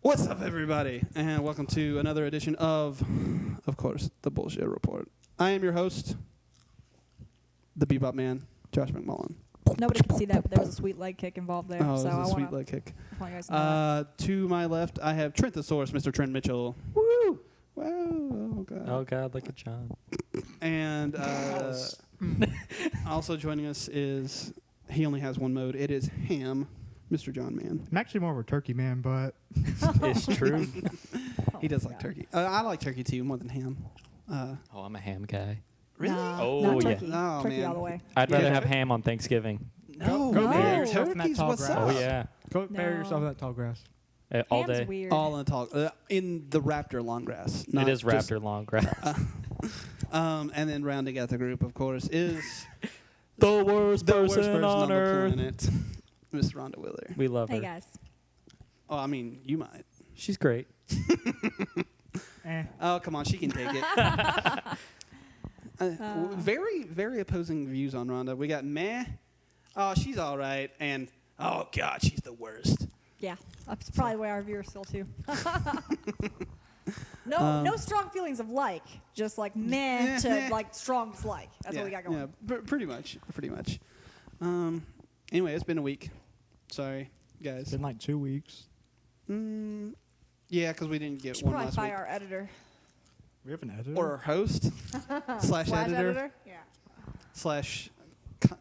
What's up, everybody, and welcome to another edition of course, the Bullshit Report. I am your host, the Bebop Man, Josh McMullen. Nobody can see that, but there was a sweet leg kick involved there. Oh, so it was I a sweet wanna, leg kick. I want you guys to know To my left, I have Trenthosaurus, Mr. Trent Mitchell. Woo! Wow! Oh god! Oh God, look at John. And also joining us is he only has one mode. It is Ham, Mr. John Man. I'm actually more of a turkey man, but It's true. that. He does my like God. turkey. I like turkey too, more than ham. Oh, I'm a ham guy. Really? Nah, Oh, not yeah. turkey. Oh, Turkey man. all the way. I'd Yeah. rather have ham on Thanksgiving. No, go bury man. yourself in that Turkeys, tall what's grass. up? Oh yeah, go bury No. yourself in that tall grass. All Ham's day. weird. All in the tall, in the raptor long grass. It not is just- raptor long grass. And then rounding out the group, of course, is the worst the worst person on the earth. planet, Miss Rhonda Willer. We love Hey her. guys. Oh, I mean, you might. She's great. Oh, come on, she can take it. Very, very opposing views on Rhonda. We got meh. Oh, she's all right, and oh God, she's the worst. Yeah, that's probably the way our viewers feel too. No strong feelings of like, just like meh to like strong dislike. That's what we got going. Yeah, pretty much. Anyway, it's been a week. Sorry, guys. It's been like 2 weeks. Yeah, because we didn't get Should one probably last fire week. our editor. We have an editor. Or our host slash editor Yeah. slash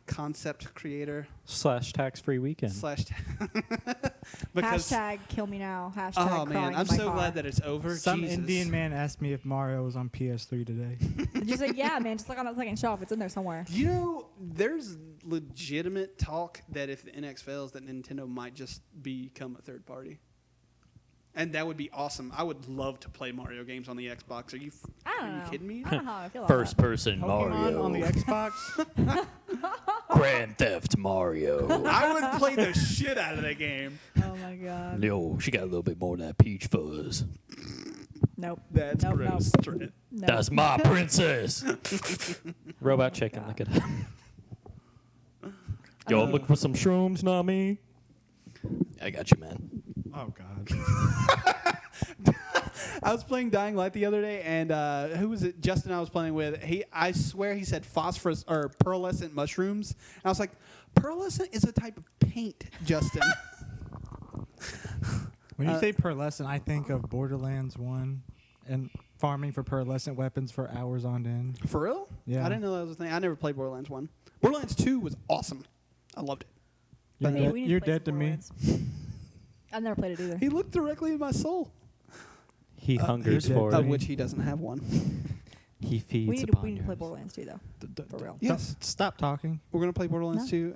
concept creator Slash tax-free weekend. slash because Hashtag kill me now. Hashtag oh crying man, in I'm my so car. glad that it's over. Some Jesus. Indian man asked me if Mario was on PS3 today. Did you say yeah, man? Just look on that second shelf. It's in there somewhere. You know, there's legitimate talk that if the NX fails, that Nintendo might just become a third party. And that would be awesome. I would love to play Mario games on the Xbox. Are you I don't are know. you kidding me? I don't know how I feel about First that. person Pokemon Mario. on the Xbox. Grand Theft Mario. I would play the shit out of that game. Oh my god. Yo, she got a little bit more of that peach fuzz. Nope. That's Nope, gross. nope. Trent. No. That's my princess. Robot chicken. Look at him. Yo, I'm looking for some shrooms, not me. I got you, man. Oh God. I was playing Dying Light the other day, and who was it? Justin I was playing with. I swear he said phosphorus or pearlescent mushrooms. And I was like, pearlescent is a type of paint, Justin. When you say pearlescent, I think of Borderlands 1 and farming for pearlescent weapons for hours on end. For real? Yeah. I didn't know that was a thing. I never played Borderlands 1. Borderlands 2 was awesome. I loved it. You're, But, Hey, dead, we need you're play dead to some me. Borderlands. I've never played it either. He looked directly in my soul, He hungers he did. for of it. which he doesn't have one. He feeds We need upon to play yours. Borderlands too, though. For real. Yes. Stop talking. We're going to play Borderlands No. 2,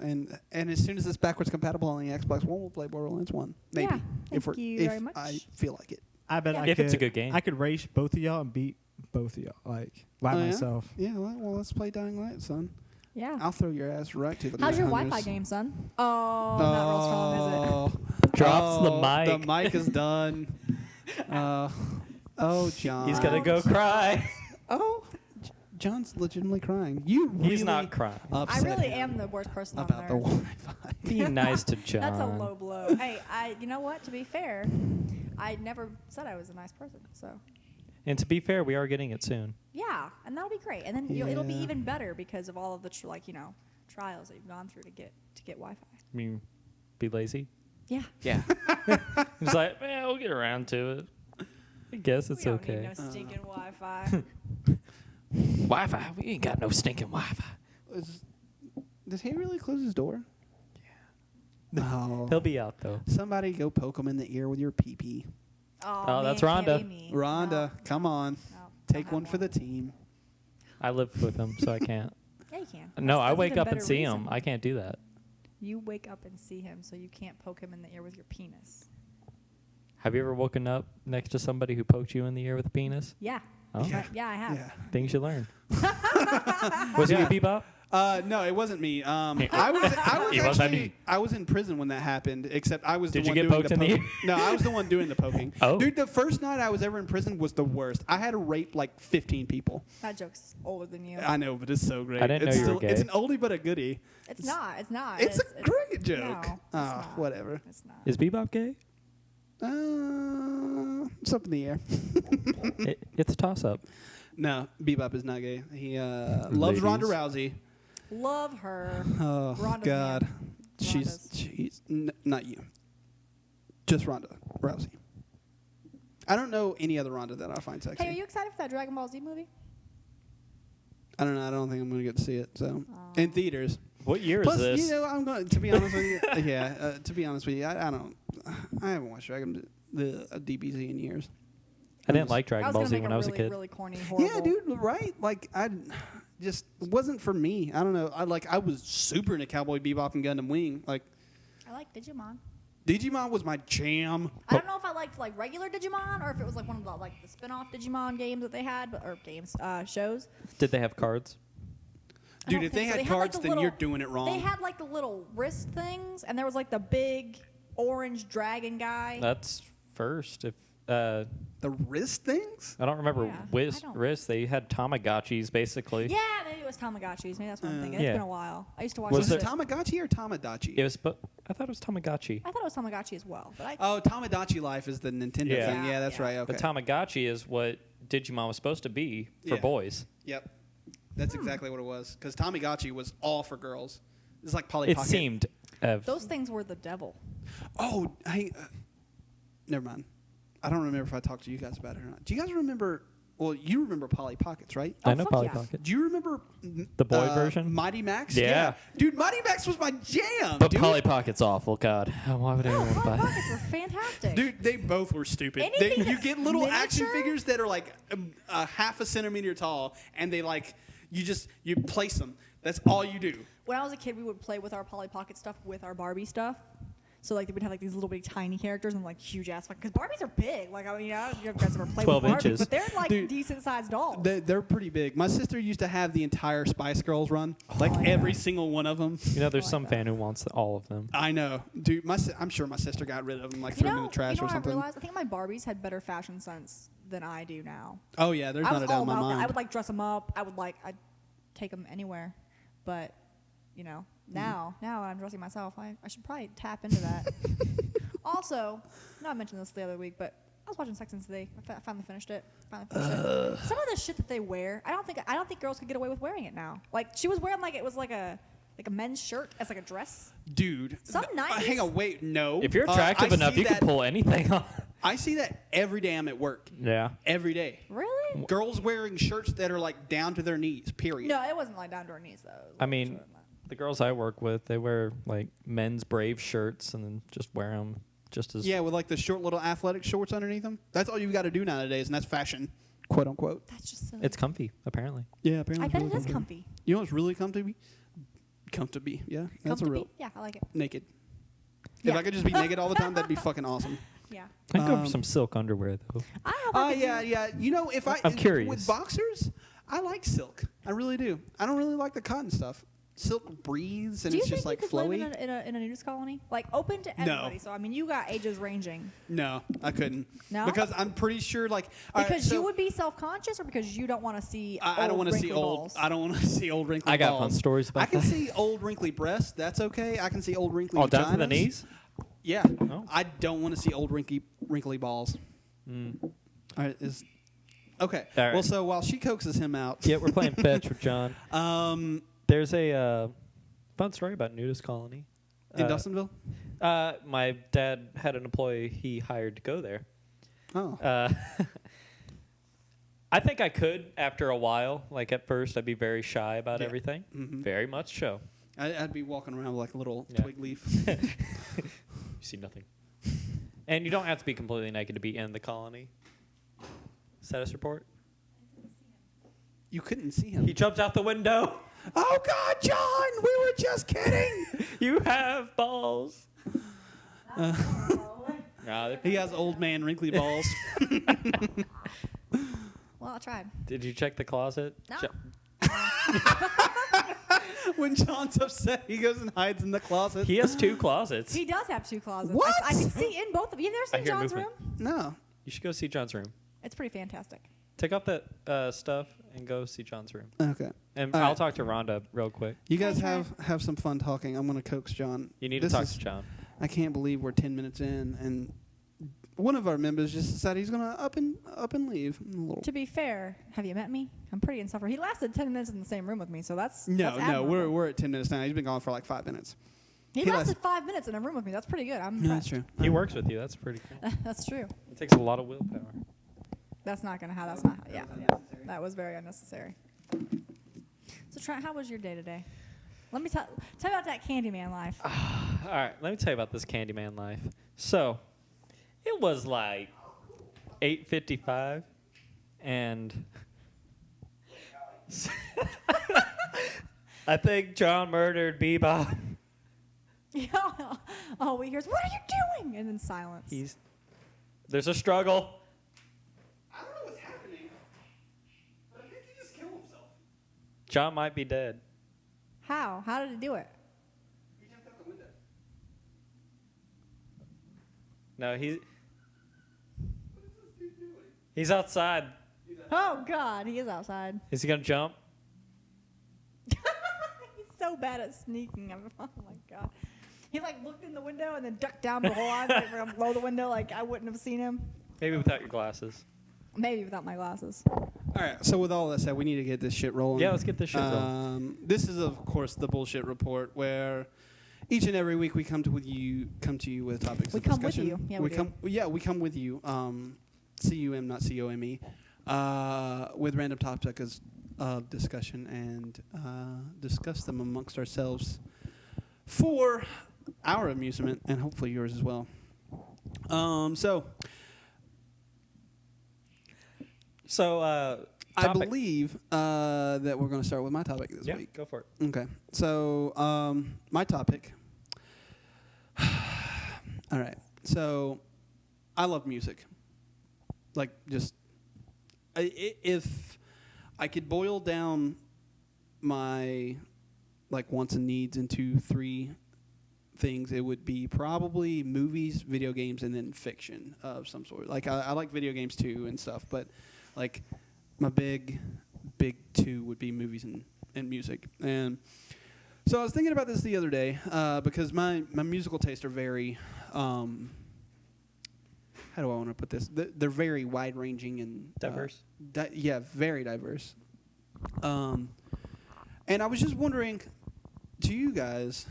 and as soon as it's backwards compatible on the Xbox One, we'll play Borderlands 1. Maybe. Yeah, if thank you if very much. I feel like it. I bet Yeah. I If could. it's a good game. I could race both of y'all and beat both of y'all, like by Oh, yeah? myself. Yeah, well, let's play Dying Light, son. Yeah. I'll throw your ass right to the How's your hunters. Wi-Fi game, son? Oh, not real strong, is it? Drops the mic. The mic is done. Oh, John. He's gonna go cry. Oh, John's legitimately crying. You really He's not crying. I upset really him am the worst person on about the there. Wi-Fi. Be nice to John. That's a low blow. Hey, you know what? To be fair, I never said I was a nice person. So, And to be fair, we are getting it soon. yeah, and that'll be great. And then it'll be Yeah. even better because of all of the trials that you've gone through to get Wi-Fi. I mean, be lazy. Yeah. Yeah. It's like, man, we'll get around to it. I guess it's we don't okay. need no stinking Wi-Fi. Wi-Fi. We ain't got no stinking Wi-Fi. Did he really close his door? Yeah. Oh. He'll be out though. Somebody go poke him in the ear with your pee-pee. Oh, that's man, can't Rhonda. be me. Rhonda, come on. No, Take don't one have for the team. I live with him, so I can't. Yeah, you can. No, That's I wake even up and better see reason. him. I can't do that. You wake up and see him, so you can't poke him in the ear with your penis. Have you ever woken up next to somebody who poked you in the ear with a penis? Yeah. Oh, Yeah, I have. Yeah. things you learn. Was it you, Bebop? No, it wasn't me. I was It wasn't actually me. I was in prison when that happened. Except I was Did the you one get doing poked the in the poking. ear? No, I was the one doing the poking. Oh. Dude, the first night I was ever in prison was the worst. I had to rape like 15 people. That joke's older than you. I know, but it's so great. I didn't it's know you were It's gay. an oldie but a goodie. It's not. It's not. It's a great joke. No, it's Oh, not. whatever. It's not. Is Bebop gay? It's up in the air. It's a toss-up. No, Bebop is not gay. He loves Ronda Rousey. Love her. Oh Ronda's God, man. she's not you. Just Ronda Rousey. I don't know any other Ronda that I find sexy. Hey, are you excited for that Dragon Ball Z movie? I don't know. I don't think I'm going to get to see it. So in theaters. What year Plus, is this? you know, I'm going to be honest with you. Yeah, to be honest with you, I haven't watched the DBZ in years. I didn't like I Dragon was Ball gonna Z make when a I was a really, kid. really corny, horrible. Yeah, dude, right? Like I just wasn't for me. I don't know. I was super into Cowboy Bebop and Gundam Wing. Like I like Digimon. Digimon was my jam. I don't know if I liked like regular Digimon or if it was like one of the like the spin-off Digimon games that they had, or games, shows. Did they have cards? I Dude, don't if they think so. had like, cards, the then little- you're doing it wrong. They had like the little wrist things, and there was like the big orange dragon guy. That's first. If the wrist things? I don't remember Yeah, I don't- wrist. They had Tamagotchis basically. Yeah, maybe it was Tamagotchis. Maybe that's what I'm thinking. It's Yeah. been a while. I used to watch. Was Was that it there- shit. Tamagotchi or Tamagotchi? It was, but I thought it was Tamagotchi. I thought it was Tamagotchi as well, but I. Oh, Tamagotchi Life is the Nintendo Yeah. thing. Yeah, that's Yeah. right. Okay. The Tamagotchi is what Digimon was supposed to be for Yeah. boys. Yep. That's exactly what it was. Because Tamagotchi was all for girls. It's like Polly It Pocket. seemed. Those things were the devil. Oh, hey. Never mind. I don't remember if I talked to you guys about it or not. Do you guys remember? Well, you remember Polly Pockets, right? I Oh, know fuck Polly yeah. Pocket. Do you remember The boy version? Mighty Max? Yeah. Dude, Mighty Max was my jam. But dude. Polly Pocket's awful. God, why would No, anyone Polly buy? Pockets were fantastic. Dude, they both were stupid. Anything You that's get little action miniature? figures that are like a half a centimeter tall, and they like you place them. That's all you do. When I was a kid, we would play with our Polly Pocket stuff with our Barbie stuff. So like we'd have like these little bitty tiny characters and like huge ass because Barbies are big. Like I mean, I don't know if you guys ever played 12 with Barbies, inches. but they're like Dude, decent sized dolls. They're pretty big. My sister used to have the entire Spice Girls run, like yeah. every single one of them. You know, there's like some that. fan who wants all of them. I know, dude. I'm sure my sister got rid of them, like you threw them know, in the trash you know or what I something. realized? I think my Barbies had better fashion sense than I do now. Oh yeah, there's I not was a doubt all in my about that. mind. I would like dress them up. I'd take them anywhere, but you know, now when I'm dressing myself, I should probably tap into that. Also, no, I mentioned this the other week, but I was watching Sex and the City. I finally finished it. Some of the shit that they wear, I don't think girls could get away with wearing it now. Like she was wearing like it was like a men's shirt as like a dress. Dude, Some 90s hang on, wait, no. If you're I attractive enough, see you can that- pull anything on. I see that every day I'm at work. Yeah. Every day. Really? Girls wearing shirts that are like down to their knees. Period. No, it wasn't like down to her knees though. It was, I like, mean, short. the girls I work with, they wear like men's Brave shirts and then just wear them just as. Yeah, with like the short little athletic shorts underneath them. That's all you've got to do nowadays, and that's fashion, quote unquote. That's just silly. It's comfy, apparently. Yeah, apparently. I it's bet really it is comfy. You know what's really comfy? Comfy, yeah. That's a real Yeah, I like it. naked. Yeah. If I could just be naked all the time, that'd be fucking awesome. Yeah. I'd go for Um, some silk underwear though. I hope I could do- Yeah. You know, if I'm curious. with boxers, I like silk. I really do. I don't really like the cotton stuff. Silk breathes and Do you it's think just like you could flowy. live in a nudist colony? Like open to everybody. So I mean, you got ages ranging. No, I couldn't. No? Because I'm pretty sure, like, all right, Because so you would be self-conscious, or because you don't want to see. I don't want to see old. I don't want to see old wrinkly. I got balls. fun stories about I can that. see old wrinkly breasts. That's okay. I can see old wrinkly. Oh, down to the vaginas. knees? Yeah. Oh. I don't want to see old wrinkly balls. All right. Okay. All right. Well, so while she coaxes him out. Yeah, we're playing fetch with John. There's a fun story about nudist colony. In Dustinville. My dad had an employee he hired to go there. Oh. I think I could after a while. Like at first, I'd be very shy about Yeah. everything. Mhm. Very much so. I'd be walking around with like a little Yeah. twig leaf. You see nothing. And you don't have to be completely naked to be in the colony. Status report. You couldn't see him. He jumped out the window. Oh God, John! We were just kidding. You have balls. Nah, He has old man wrinkly balls. Well, I tried. did you check the closet? No. When John's upset, he goes and hides in the closet. He has 2 closets. He does have 2 closets. What? I can see in both of you. Have you I ever seen hear John's movement. room? No. You should go see John's room. It's pretty fantastic. Take off that stuff and go see John's room. Okay. And All I'll right. talk to Rhonda real quick. You guys Okay. have some fun talking. I'm gonna coax John. You need This to talk is- to John. I can't believe we're 10 minutes in and one of our members just decided he's gonna up and leave. A little. To be fair, have you met me? I'm pretty insufferable. He lasted 10 minutes in the same room with me, so that's No, that's no, admirable. we're at 10 minutes now. He's been gone for like 5 minutes. He he lasted 5 minutes in a room with me. That's pretty good. I'm No, that's impressed. true. He works with you. That's pretty cool. That's true. It takes a lot of willpower. That's not gonna how. That's not. Yeah, that was very unnecessary. So, Trent, how was your day today? Let me tell me about that Candyman life. All right, let me tell you about this Candyman life. So, it was like 8:55, and I think John murdered Bebop. All we hear is, "What are you doing?" and then silence. There's a struggle. I don't know what's happening, but I think he just killed himself. John might be dead. How? How did he do it? He jumped out the window. No, he's outside. Oh God, he is outside. Is he gonna jump? He's so bad at sneaking. Oh my God. He like looked in the window and then ducked down the whole line, like from below the window, like I wouldn't have seen him. Maybe without your glasses. Maybe without my glasses. All right. So with all that said, we need to get this shit rolling. Yeah, let's get this shit rolling. This is, of course, the bullshit report, where each and every week we come to you with topics We of come with discussion. you. Yeah, we do. we come with you. CUM, not COME, with random topics of discussion and discuss them amongst ourselves for our amusement and hopefully yours as well. So, I topic. believe that we're going to start with my topic this Yeah, week. go for it. Okay. So, my topic. All right. So, I love music. Like, just if I could boil down my wants and needs into 3 things, it would be probably movies, video games, and then fiction of some sort. Like I like video games too and stuff, but like my big 2 would be movies and music. And so I was thinking about this the other day because my musical tastes are very how do I want to put this? They're very wide ranging and Diverse. Very diverse. And I was just wondering to you guys,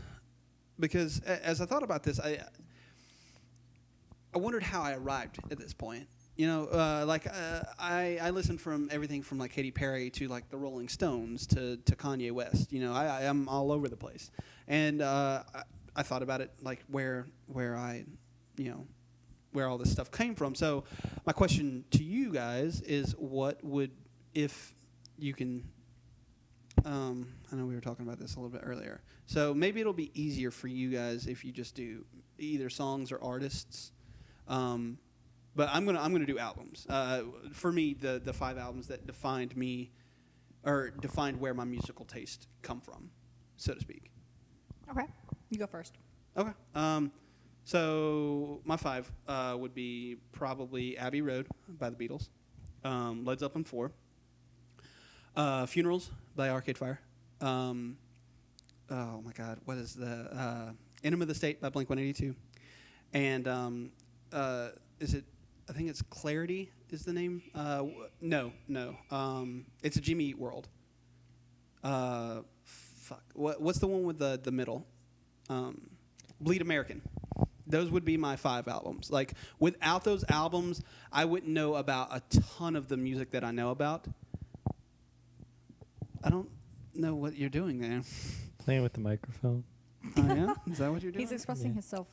because as I thought about this, I wondered how I arrived at this point. You know, I listened from everything from like Katy Perry to like the Rolling Stones to Kanye West. You know, I'm all over the place, and I thought about it like where I, you know, where all this stuff came from. So my question to you guys is, what would, if you can. I know we were talking about this a little bit earlier. So maybe it'll be easier for you guys if you just do either songs or artists. But I'm gonna do albums. For me, the 5 albums that defined me, or defined where my musical taste come from, so to speak. Okay, you go first. Okay. So my 5 would be probably Abbey Road by the Beatles, Led Zeppelin 4, Funerals by Arcade Fire. Oh my God, what is the Enema of the State by Blink-182, and is it? I think it's Clarity is the name. No. It's a Jimmy Eat World. Fuck. What's the one with the middle? Bleed American. Those would be my 5 albums. Like without those albums, I wouldn't know about a ton of the music that I know about. I don't know what you're doing there. Playing with the microphone. Oh, yeah? Is that what you're doing? He's expressing himself.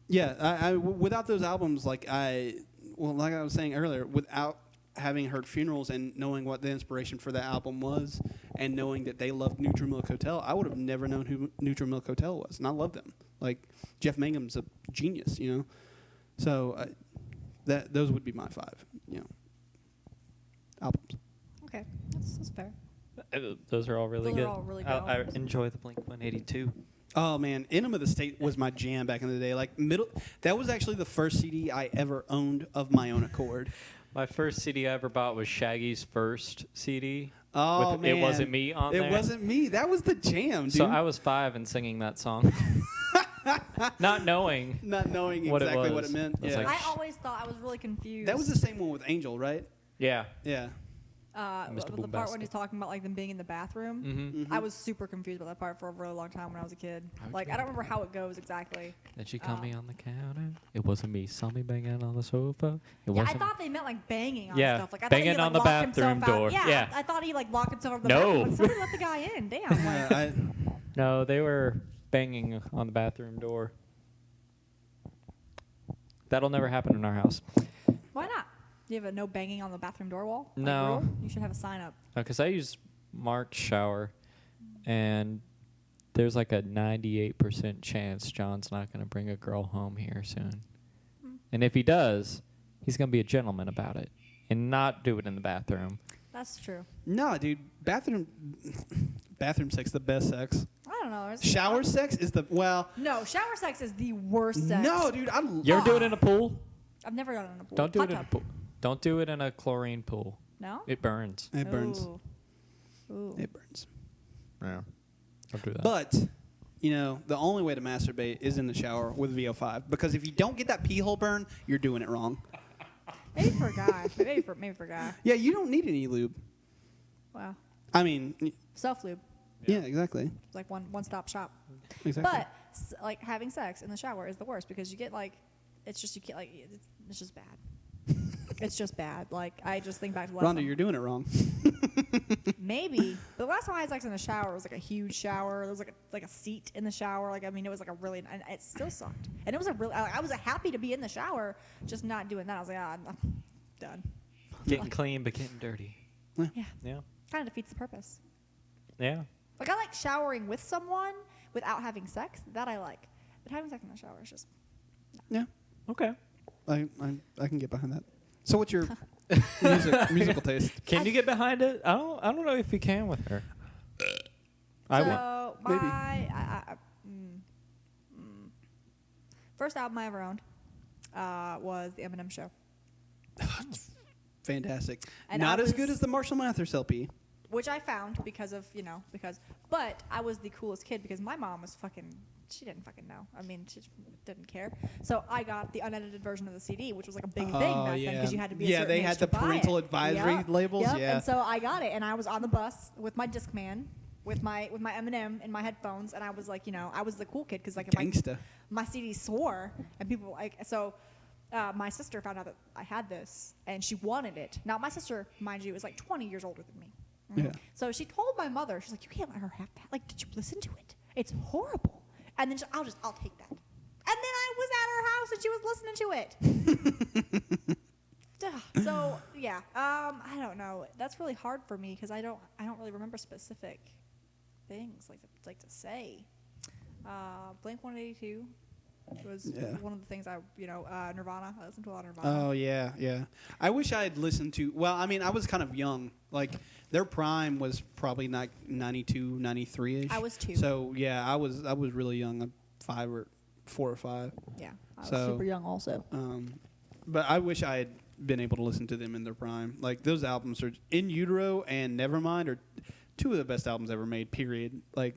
Without those albums, like I was saying earlier, without having heard Funerals and knowing what the inspiration for that album was, and knowing that they loved Neutral Milk Hotel, I would have never known who Neutral Milk Hotel was, and I love them. Like Jeff Mangum's a genius, you know. So those would be my 5, you know, albums. Okay, that's fair. Those are all really Those are good. all really good I albums. enjoy the Blink-182. Oh man, Enema of the State was my jam back in the day. That was actually the first CD I ever owned of my own accord. My first CD I ever bought was Shaggy's first CD. Oh with man, It Wasn't Me on It there. wasn't me. That was the jam, dude. So I was 5 and singing that song. not knowing. Not knowing What it exactly what was. it meant. It's Yeah. like- I always thought I was really confused. That was the same one with Angel, right? Yeah. Yeah. Mr. With the part when Boombastic. he's talking about like them being in the bathroom. Mm-hmm. I was super confused about that part for a really long time when I was a kid. Like I don't remember how it goes exactly. Then she called me on the counter. It wasn't me. Saw me banging on the sofa. It Yeah, I wasn't. thought they meant like banging on Yeah, stuff. Like I banging thought he, on the like, locked bathroom himself out. door. Yeah. I thought he like locked himself out of the No. bathroom. Like, somebody let the guy in. Damn. Like, Yeah, No, they were banging on the bathroom door. That'll never happen in our house. why not? Do you have a no banging on the bathroom door wall? Like, No. rule? You should have a sign up. Because I use Mark's shower, and there's like a 98% chance John's not going to bring a girl home here soon. And if he does, he's going to be a gentleman about it and not do it in the bathroom. That's true. no, dude. Bathroom sex, the best sex. I don't know. There's- Shower sex is the No, shower sex is the worst sex. No, dude. You ever do it in a pool? I've never done it in a pool. Don't do Hot it in a tub. pool. Don't do it in a chlorine pool. No. It burns. It burns. Ooh. Ooh. It burns. Yeah. Don't do that. But you know, the only way to masturbate is in the shower with VO5 because if you don't get that pee hole burn, you're doing it wrong. Maybe for a guy. maybe for a guy. Yeah, you don't need any lube. Wow. I mean, Self lube. yeah, exactly. It's like one stop shop. Exactly. But like having sex in the shower is the worst because you get like, it's just you can't like it's just bad. It's just bad. Like I just think back to the last Rhonda, time- you're doing it wrong. maybe the last time I had sex in the shower was like a huge shower. There was like a seat in the shower. Like I mean, it was like a really and it still sucked. And it was a really I was happy to be in the shower, just not doing that. I was like, I'm done. Getting clean but getting dirty. Yeah, Yeah. kind of defeats the purpose. Yeah. Like I like showering with someone without having sex. That I like, but having sex in the shower is just Yeah, Okay. I can get behind that. So, what's your musical taste? Can you get behind it? I don't know if you can with her. I want. so Maybe. First album I ever owned was the Eminem Show, Fantastic. And Not I as good was- as the Marshall Mathers LP. which I found because of but I was the coolest kid because my mom was she didn't fucking know. I mean, she didn't care. So I got the unedited version of the CD, which was like a big thing back then because you had to be a Yeah, certain they age had to the buy parental it. advisory Yep, labels. yep. Yeah. And so I got it, and I was on the bus with my Discman, with my Eminem in my headphones, and I was like, I was the cool kid because like Gangsta. my CD swore, and people like so. My sister found out that I had this, and she wanted it. Now my sister, mind you, is like 20 years older than me. Yeah. So she told my mother, she's like, "You can't let her have that. Like, did you listen to it? It's horrible." And then I'll take that. And then I was at her house and she was listening to it. Duh. So yeah, I don't know. That's really hard for me because I don't really remember specific things like to say. Blink 182 was Yeah. one of the things Nirvana. I listened to a lot of Nirvana. Oh yeah, yeah. I wish I had listened to. Well, I mean, I was kind of young. Like their prime was probably like 92, 93 ish. I was 2. So yeah, I was really young, 4 or 5. Yeah, I was So- super young also. But I wish I had been able to listen to them in their prime. Like those albums are In Utero and Nevermind are 2 of the best albums ever made. Period. Like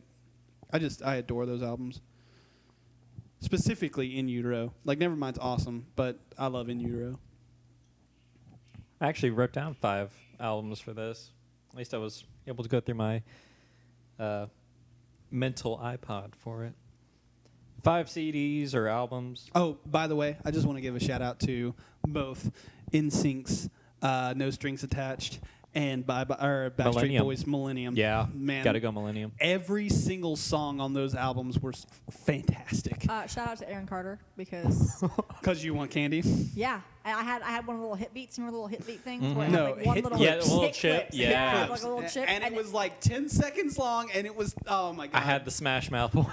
I adore those albums. Specifically In Utero. Like Nevermind's awesome, but I love In Utero. I actually wrote down 5 albums for this. At least I was able to go through my mental iPod for it. 5 CDs or albums. Oh, by the way, I just want to give a shout out to both NSYNC's No Strings Attached and Backstreet Millennium. Boys Millennium. Yeah, Man. gotta go Millennium. Every single song on those albums were fantastic. Shout out to Aaron Carter because Because you want candy? yeah, I had one of the little hit beats. Remember the little hit beat things? Where it No, had like one hit little clips. Yeah, the little hit chip, clips. yeah. like a little chip. And it was like 10 seconds long, and it was, oh my God. I had the Smash Mouth one.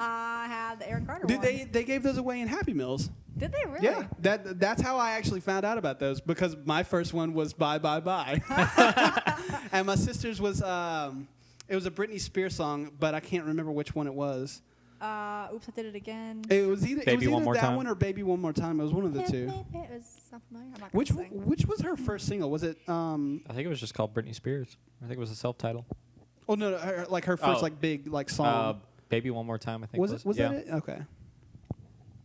I had the Aaron Carter Dude, one. they gave those away in Happy Meals. Did they really? Yeah, that's how I actually found out about those because my first one was Bye Bye Bye, and my sister's was it was a Britney Spears song, but I can't remember which one it was. Oops, I did it again. It was either Baby One More that Time? one or Baby One More Time. It was one of the two. It was not familiar. I'm not gonna sing. Which was her first single? Was it I think it was just called Britney Spears. I think it was a self-title. Oh no, her first Oh. big song. Baby One More Time, I think was yeah. that it? Okay.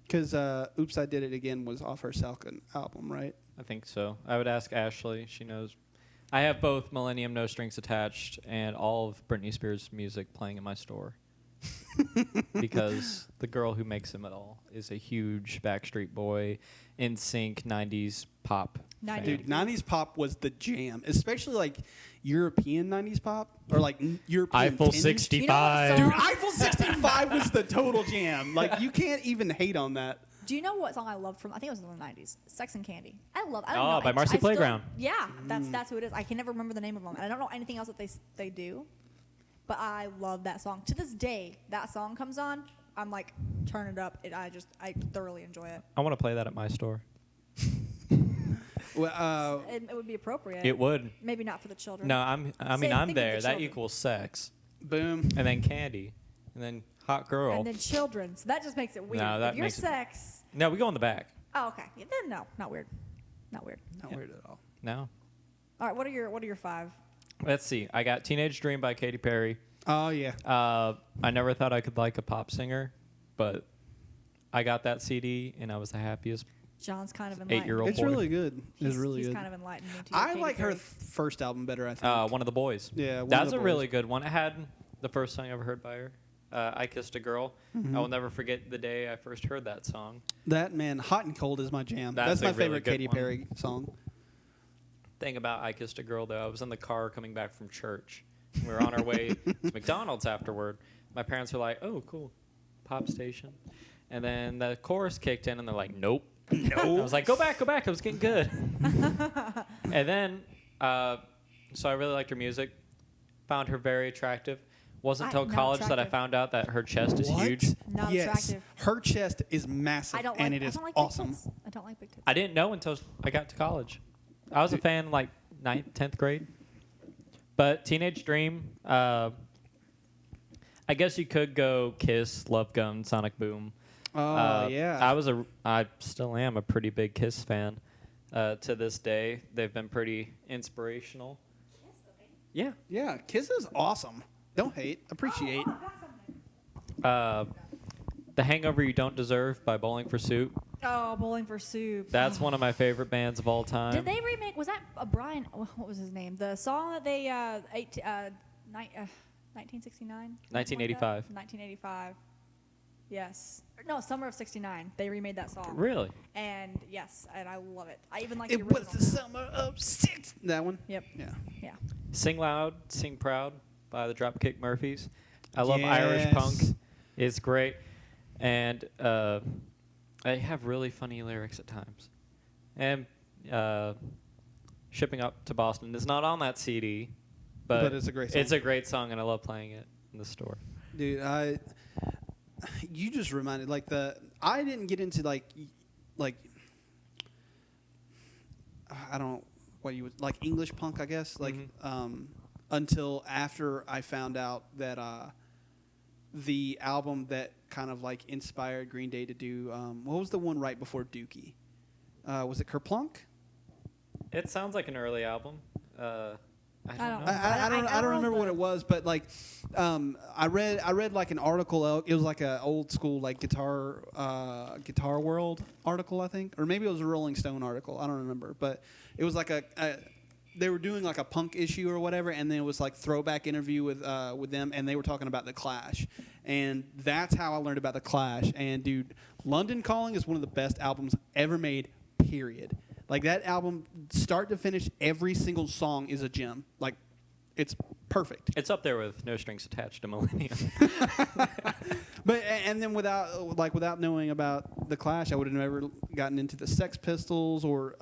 Because "Oops, I Did It Again" was off her second album, right? I think so. I would ask Ashley. She knows. I have both Millennium No Strings Attached and all of Britney Spears' music playing in my store. Because the girl who makes them at all is a huge Backstreet Boy, NSYNC, 90s pop. 90s. fan. Dude, 90s pop was the jam, especially like European 90s pop or like European. Eiffel 10s. 65. Dude, Eiffel 65 was the total jam. Like you can't even hate on that. Do you know what song I loved from? I think it was in the '90s. "Sex and Candy." I don't Oh, know. by Marcy Playground. Yeah, that's who it is. I can never remember the name of them, and I don't know anything else that they do. But I love that song. To this day, that song comes on, I'm like, turn it up. I thoroughly enjoy it. I want to play that at my store. Well, It would be appropriate. It would. Maybe not for the children. No, I'm Same thing there. with the That children. equals sex. boom. And then candy. And then hot girl. And then children. So that just makes it weird. No, that if you're makes it- sex. No, we go in the back. Oh, okay. Yeah, then no, not weird. Not weird. Not weird at all. No. All right. What are your 5? Let's see. I got Teenage Dream by Katy Perry. Oh yeah. I never thought I could like a pop singer, but I got that CD and I was the happiest. John's kind of enlightened. 8-year-old It's boy. really good. It's really he's good. kind of enlightened me too. I Katy like her Perry. first album better. I think. One of the boys. Yeah, One of That's the a Boys. really good one. I had the first song I ever heard by her. I Kissed a Girl. Mm-hmm. I will never forget the day I first heard that song. That man, "Hot and Cold" is my jam. That's That's my a really favorite good Katy one. Perry song. Thing about I Kissed a Girl, though, I was in the car coming back from church. We were on our way to McDonald's afterward. My parents were like, "Oh, cool, pop station." And then the chorus kicked in, and they're like, "Nope." No. I was like, go back. I was getting good. And then, so I really liked her music. Found her very attractive. Wasn't until Not college that I attractive. found out that her chest is What? huge. Not yes, attractive. her chest is massive, I don't like. and it I is don't like awesome. Big tits. I don't like big tits. I didn't know until I got to college. I was a fan like 9th, 10th grade. But Teenage Dream, I guess you could go Kiss, Love Gun, Sonic Boom. Oh yeah. I still am a pretty big Kiss fan to this day. They've been pretty inspirational. Yeah. Yeah, Kiss is awesome. Don't hate, appreciate. The Hangover You Don't Deserve by Bowling for Soup. Oh, Bowling for Soup. That's one of my favorite bands of all time. Did they remake? Was that Brian? What was his name? The song that they 1969. 1985. 1985. Yes. No, summer of '69. They remade that song. Really? And yes, and I love it. I even like It the was original. the summer of '6. That one. Yep. Yeah. Yeah. Sing Loud, Sing Proud by the Dropkick Murphys. I love Irish Yes. punk. It's great. And they have really funny lyrics at times. And Shipping Up to Boston is not on that CD, but it's a great song. It's a great song, and I love playing it in the store. Dude, you just reminded I didn't get into like I don't know what you would like English punk, I guess, until after I found out that the album that kind of like inspired Green Day to do what was the one right before Dookie? Was it Kerplunk? It sounds like an early album. I don't know. I don't remember what it was, but like, I read like an article. It was like a old school like Guitar World article, I think, or maybe it was a Rolling Stone article. I don't remember, but it was like they were doing like a punk issue or whatever, and then it was like throwback interview with them, and they were talking about the Clash, and that's how I learned about the Clash. And dude, London Calling is one of the best albums ever made. Period. Like that album, start to finish, every single song is a gem. Like, it's perfect. It's up there with No Strings Attached to Millennium. But and then without knowing about the Clash, I would have never gotten into the Sex Pistols or,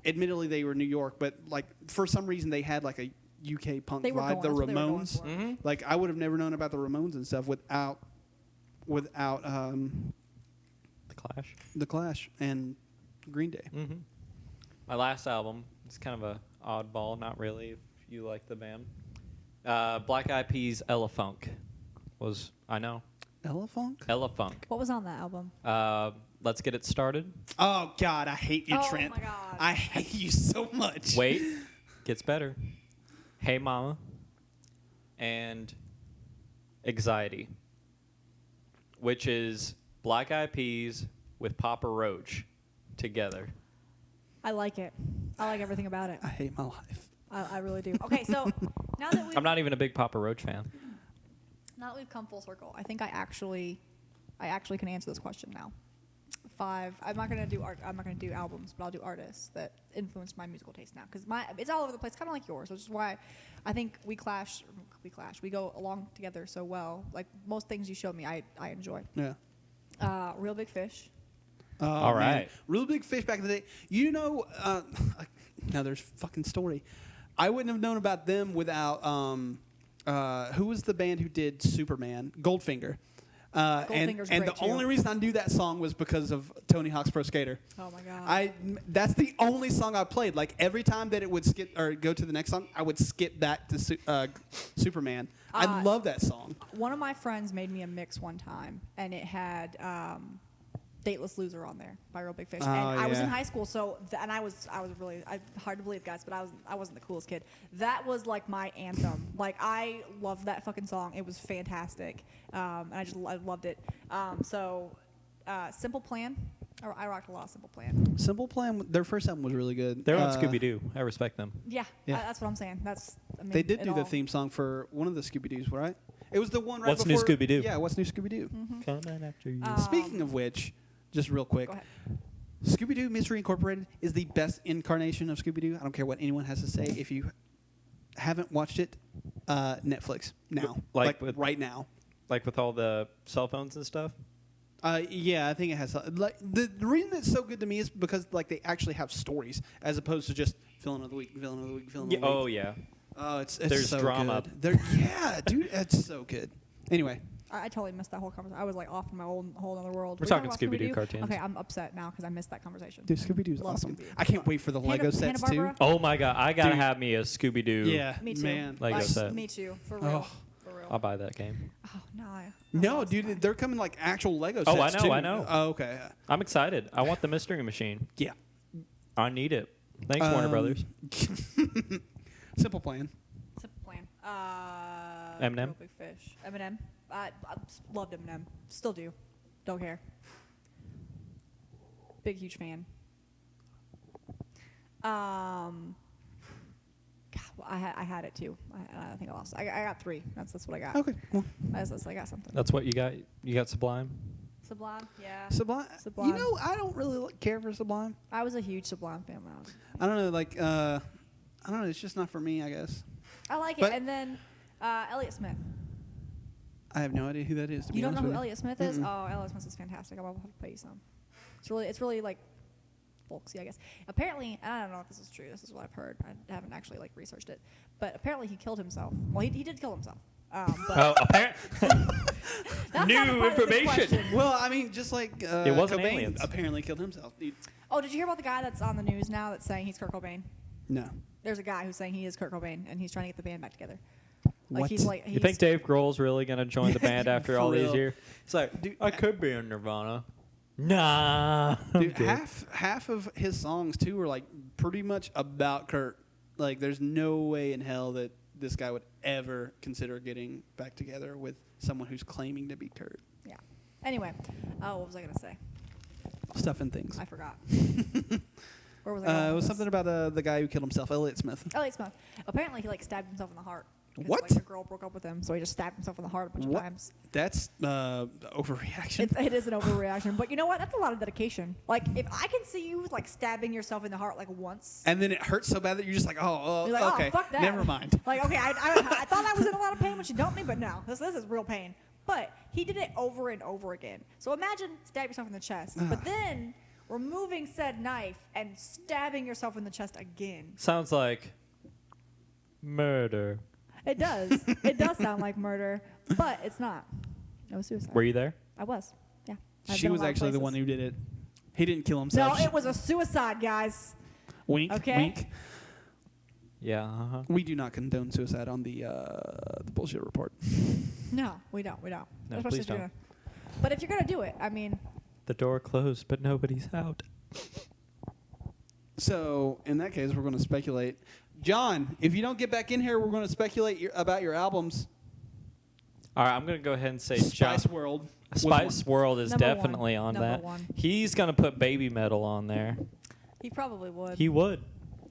admittedly they were New York, but like for some reason they had like a UK punk They were vibe. going- The that's what they were going Ramones, for. Mhm. like I would have never known about the Ramones and stuff without The Clash. the Clash and Green Day. Mm-hmm. My last album is kind of a oddball, not really, if you like the band. Black Eyed Peas, Ella Funk was, I know, Ella Funk? Ella Funk. What was on that album? Let's Get It Started. Oh God, I hate you, Oh, Trent. my God. I hate you so much. Wait, gets better. Hey Mama. And Anxiety, which is Black Eyed Peas with Papa Roach together. I like it. I like everything about it. I hate my life. I really do. Okay, so now that we've I'm not even a big Papa Roach fan. now that we've come full circle, I think I actually can answer this question now. 5. I'm not gonna do art. I'm not gonna do albums, but I'll do artists that influenced my musical taste now. Because it's all over the place, kind of like yours, which is why I think we clash. We go along together so well. Like most things you show me, I enjoy. Yeah. Real Big Fish. Oh, All man. right. Real Big Fish back in the day. You know, another fucking story. I wouldn't have known about them without who was the band who did Superman? Goldfinger. Goldfinger's and great, the only too. reason I knew that song was because of Tony Hawk's Pro Skater. Oh my god. That's the only song I played. Like every time that it would skip or go to the next song, I would skip back to Superman. I love that song. One of my friends made me a mix one time, and it had "Dateless Loser" on there by Real Big Fish. Oh, And I was in yeah. high school, so and I was really hard to believe, guys, but I wasn't the coolest kid. That was like my anthem. Like I loved that fucking song. It was fantastic, and I loved it. Simple Plan. I rocked a lot of Simple Plan. Simple Plan. Their first album was really good. They're on Scooby Doo. I respect them. Yeah, Yeah. that's what I'm saying. They did it do the all- theme song for one of the Scooby Doo's, right? It was the one right What's New before. Scooby-Doo? Yeah, What's New Scooby Doo? Coming after you. Speaking of which, just real quick, Go ahead. Scooby Doo Mystery Incorporated is the best incarnation of Scooby Doo. I don't care what anyone has to say. If you haven't watched it, Netflix now, Like like with- right now. Like with all the cell phones and stuff. Yeah, I think it has. Like the reason it's so good to me is because like they actually have stories as opposed to just villain of the week, villain of the week, villain of the week. Oh yeah. Oh, it's There's so drama. good. Yeah, dude, it's so good. Anyway, I totally missed that whole conversation. I was like off in my whole other world. We're We talking about Scooby-Doo cartoons. Okay, I'm upset now because I missed that conversation. dude, Scooby Doo's Love awesome. Scooby-Doo. I can't wait for the Lego sets too. Hanna-Barbera? Oh my god, I gotta Dude. have me a Scooby Doo. Yeah, Me too. man. Lego set. Me too. For real. Oh. For real. I'll buy that game. Oh no. No, dude, they're coming like actual Lego Oh, sets I know, too. I know. Oh, okay. I'm excited. I want the Mystery Machine. Yeah. I need it. Thanks, Warner Brothers. Simple Plan. Simple Plan. Eminem? Real Big Fish. Eminem. I loved Eminem. Still do. Don't care. Big huge fan. God, well, I had it too. I think I lost. I got 3. That's what I got. Okay. Well, I got something. That's what you got. You got Sublime. Sublime. Yeah. Sublime. Sublime. You know, I don't really care for Sublime. I was a huge Sublime fan when I was. I don't know, like, I don't know. It's just not for me, I guess. I like it. But- And then Elliott Smith. I have no idea who that is. To You be don't know honest who with Elliott Smith is? Mm-mm. Oh, Elliott Smith is fantastic. I'll have to play you some. It's really like folksy, I guess. Apparently, I don't know if this is true. This is what I've heard. I haven't actually like researched it, but apparently he killed himself. Well, he did kill himself. But Oh, apparently. that's new not a part of this information. question. Well, I mean, just like It wasn't Cobain aliens. apparently killed himself. Dude. Oh, did you hear about the guy that's on the news now that's saying he's Kurt Cobain? No. There's a guy who's saying he is Kurt Cobain and he's trying to get the band back together. What? He's like, You think Dave Grohl's really gonna join the band after For all these real. years? It's like, Dude, I could be in Nirvana. Nah. I'm Dude, good. half of his songs too are like pretty much about Kurt. Like, there's no way in hell that this guy would ever consider getting back together with someone who's claiming to be Kurt. Yeah. Anyway, what was I gonna say? Stuff and things. I forgot. Where was I? going It with was this? something about the guy who killed himself, Elliott Smith. Elliott Smith. Apparently, he like stabbed himself in the heart. 'Cause, What? Like, the girl broke up with him, so he just stabbed himself in the heart a bunch What? of times. That's overreaction. It is an overreaction, but you know what? That's a lot of dedication. Like, if I can see you like stabbing yourself in the heart like once, And then it hurts so bad that you're just like, oh, you're like, okay, oh, fuck that. never mind. Like, okay, I thought I was in a lot of pain when she dumped me, but no, this is real pain. But he did it over and over again. So imagine stabbing yourself in the chest, but then removing said knife and stabbing yourself in the chest again. Sounds like murder. It does. It does sound like murder, but it's not. It was suicide. Were you there? I was. Yeah. I've She been a was lot of actually the places. one who did it. He didn't kill No, himself. it was a suicide, guys. Wink, Okay. wink. Yeah. Uh-huh. We do not condone suicide on the bullshit report. No, we don't. We don't. No, Especially please if you're don't. gonna- But if you're gonna do it, I mean, The door closed, but nobody's out. So in that case, we're going to speculate. John, if you don't get back in here, we're going to speculate about your albums. All right, I'm gonna go ahead and say Spice World. was Spice one. World is Number one. definitely on Number that. one. He's gonna put Baby Metal on there. He probably would. He would.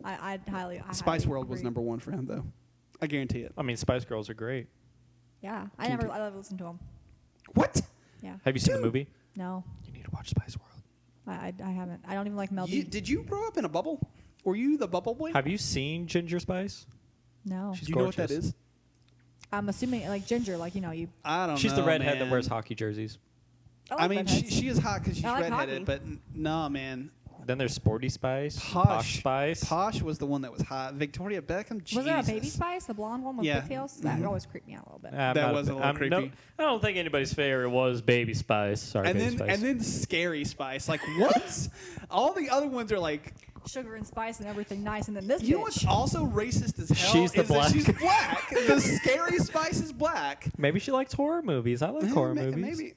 I highly. Spice highly World was agree. number one for him, though. I guarantee it. I mean, Spice Girls are great. Yeah, I Can you never listened to him. What? Yeah. Have you seen Dude. the movie? No, You need to watch Spice World. I haven't. I don't even like Mel B. Did you grow up in a bubble? Were you the bubble boy? Have you seen Ginger Spice? No, She's Do you know what that gorgeous. is? I'm assuming like Ginger, like you know you. I don't She's know. the redhead that man. wears hockey jerseys. I like mean, redheads. she is hot because she's I like redheaded, hockey. but no, man. Then there's Sporty Spice, Posh Spice. Posh was the one that was hot. Victoria Beckham. Was there a Baby Jesus. Spice, the blonde one with Yeah. pigtails? That always creeped me out a little bit. I'm That not was a little I'm creepy. I don't think anybody's favorite was Baby Spice. Sorry, And Baby then Spice. and then Scary Spice. Like what? All the other ones are like. Sugar and spice and everything nice, and then this You know bitch. what's also racist as hell? She's the is that black. she's black. The Scary Spice is black. Maybe she likes horror movies. I like horror May- movies. Maybe.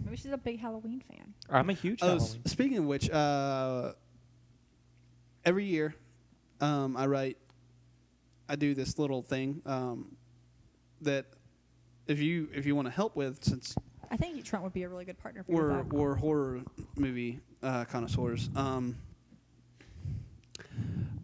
Maybe she's a big Halloween fan. I'm a huge Oh, Halloween. speaking of which, every year, I do this little thing that if you want to help with, since I think Trent would be a really good partner for you. with that. we're horror movie connoisseurs.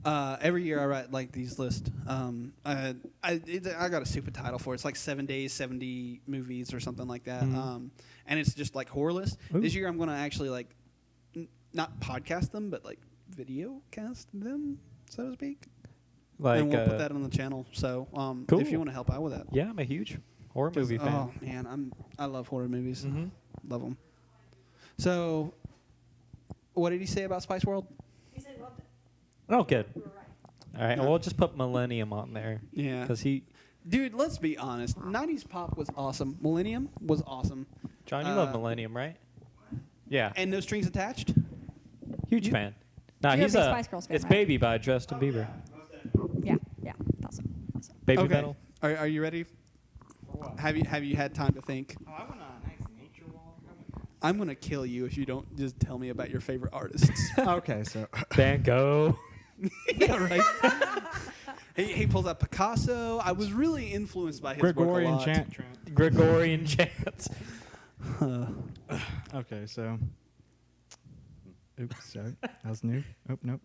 Every year I write like these lists. I got a stupid title for it. It's like 7 days, 70 movies or something like that. And it's just like horror list. Ooh. This year I'm going to actually like not podcast them, but like video cast them, so to speak. Like, and we'll put that on the channel. So Cool. if you want to help out with that. yeah, I'm a huge horror movie fan. Oh man, I love horror movies. Mhm. Love them. So, what did he say about Spice World? He said he loved it. Oh, good. You were right. All right, Yeah. and we'll just put Millennium on there. Yeah. Because he, Dude, let's be honest. 90s pop was awesome. Millennium was awesome. John, you love Uh, Millennium, right? Yeah, And no strings attached. huge fan. Nah, You're a he's big a. Spice Girls fan, It's right? Baby by Justin Bieber. Yeah, awesome. Baby Okay. metal. Are you ready? Have you had time to think? Oh, I want a nice nature wall. I'm gonna kill you if you don't just tell me about your favorite artists. Okay, so Van Gogh. Yeah, right. he pulls out Picasso. I was really influenced by his Gregorian work a lot. chant. Trent. Gregorian chants. Okay, so. Oops, sorry. That was new. Oh, nope.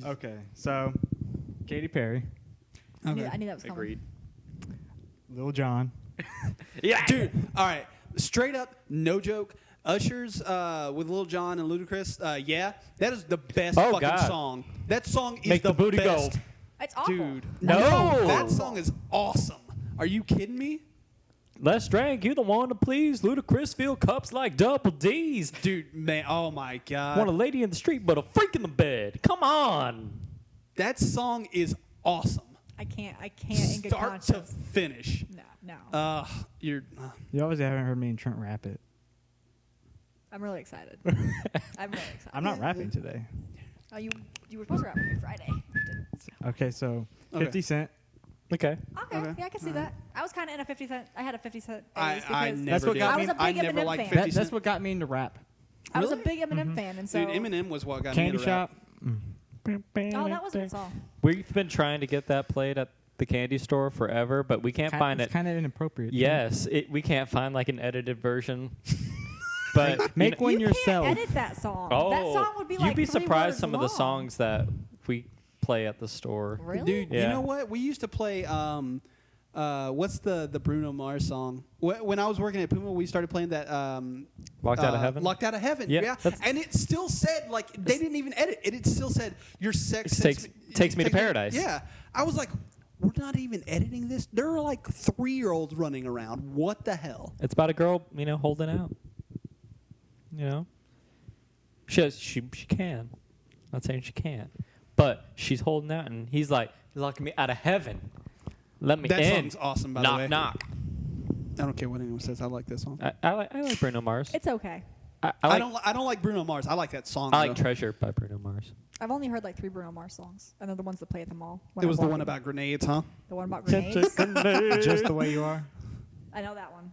Okay, so Katy Perry, I knew, Okay. I knew that was coming. Agreed. Lil Jon, Yeah, Dude, all right, straight up, no joke. Usher's with Lil Jon and Ludacris, yeah, that is the best Oh, fucking God. song. That song is Make the booty best. go. It's awful. Dude, No. that song is awesome. Are you kidding me? Let's drink. You the one to please. Ludacris fill cups like double D's. Dude, man, oh my God. Want a lady in the street, but a freak in the bed. Come on. That song is awesome. I can't in good Start to conscience. finish. No. You're. you always haven't heard me and Trent rap it. I'm really excited. I'm really excited. I'm not rapping today. Oh, you were supposed to rap with me Friday. Didn't. Okay, so Okay. 50 Cent. Okay. Okay, Okay. yeah, I can see that. I was kind of in a 50 Cent. I had a 50 Cent phase I because never That's what did. got I was a I big never Eminem liked fan. 50 That's Cent. what got me into rap. I was a Really? big Eminem fan, and so Dude, Eminem was what got Candy me into rap. Shop. oh, that was a good song. We've been trying to get that played at the candy store forever, but we can't find It's it. kind of inappropriate. too. Yes, we can't find like an edited version. But Make one you yourself. can't edit that song. Oh, that song would be like you'd be 3 surprised words some of the long. songs that we play at the store. Really? Dude, you Yeah. know what? We used to play. What's the Bruno Mars song? When I was working at Puma, we started playing that. Locked Out of Heaven? Locked Out of Heaven. Yeah, Yeah. that's- And it still said like they didn't even edit it. It still said your sex Takes me to paradise. Yeah. I was like, we're not even editing this. There are like 3-year-olds running around. What the hell? It's about a girl, holding out. She can. Not saying she can't, but she's holding out, and he's like, "You're locking me out of heaven. Let me That in." song's awesome, by knock, the way. knock. I don't care what anyone says. I like that song. I like Bruno Mars. It's okay. I I like don't like Bruno Mars. I like that song. I like though. Treasure by Bruno Mars. I've only heard like 3 Bruno Mars songs, and they're the ones that play at the mall. when It I'm was the one walking. about grenades, huh? The one about grenades. Just the way you are. I know that one.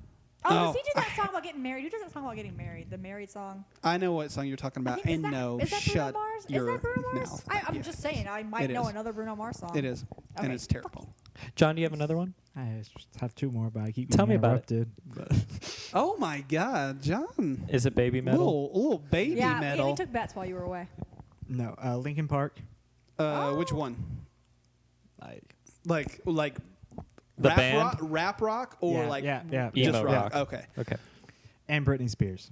Oh, Oh. does he do that song about getting married? Who does that song about getting married? The married song. I know what song you're talking I about. think- is And that- no, is that shut Bruno Mars? Is your that Bruno Mars? mouth. I'm Yeah. just saying. I might It know is. another Bruno Mars song. It is, and Okay, it's terrible. John, do you have another one? I just have 2 more, but I keep Tell getting me about it. interrupted. Oh my God, John. Is it baby metal? Little baby yeah, metal. we took bets while you were away. No, Linkin Park. Which one? Like The rap band? rap rock, or Yeah, like yeah. just Emo rock? rock. Okay. Okay. And Britney Spears.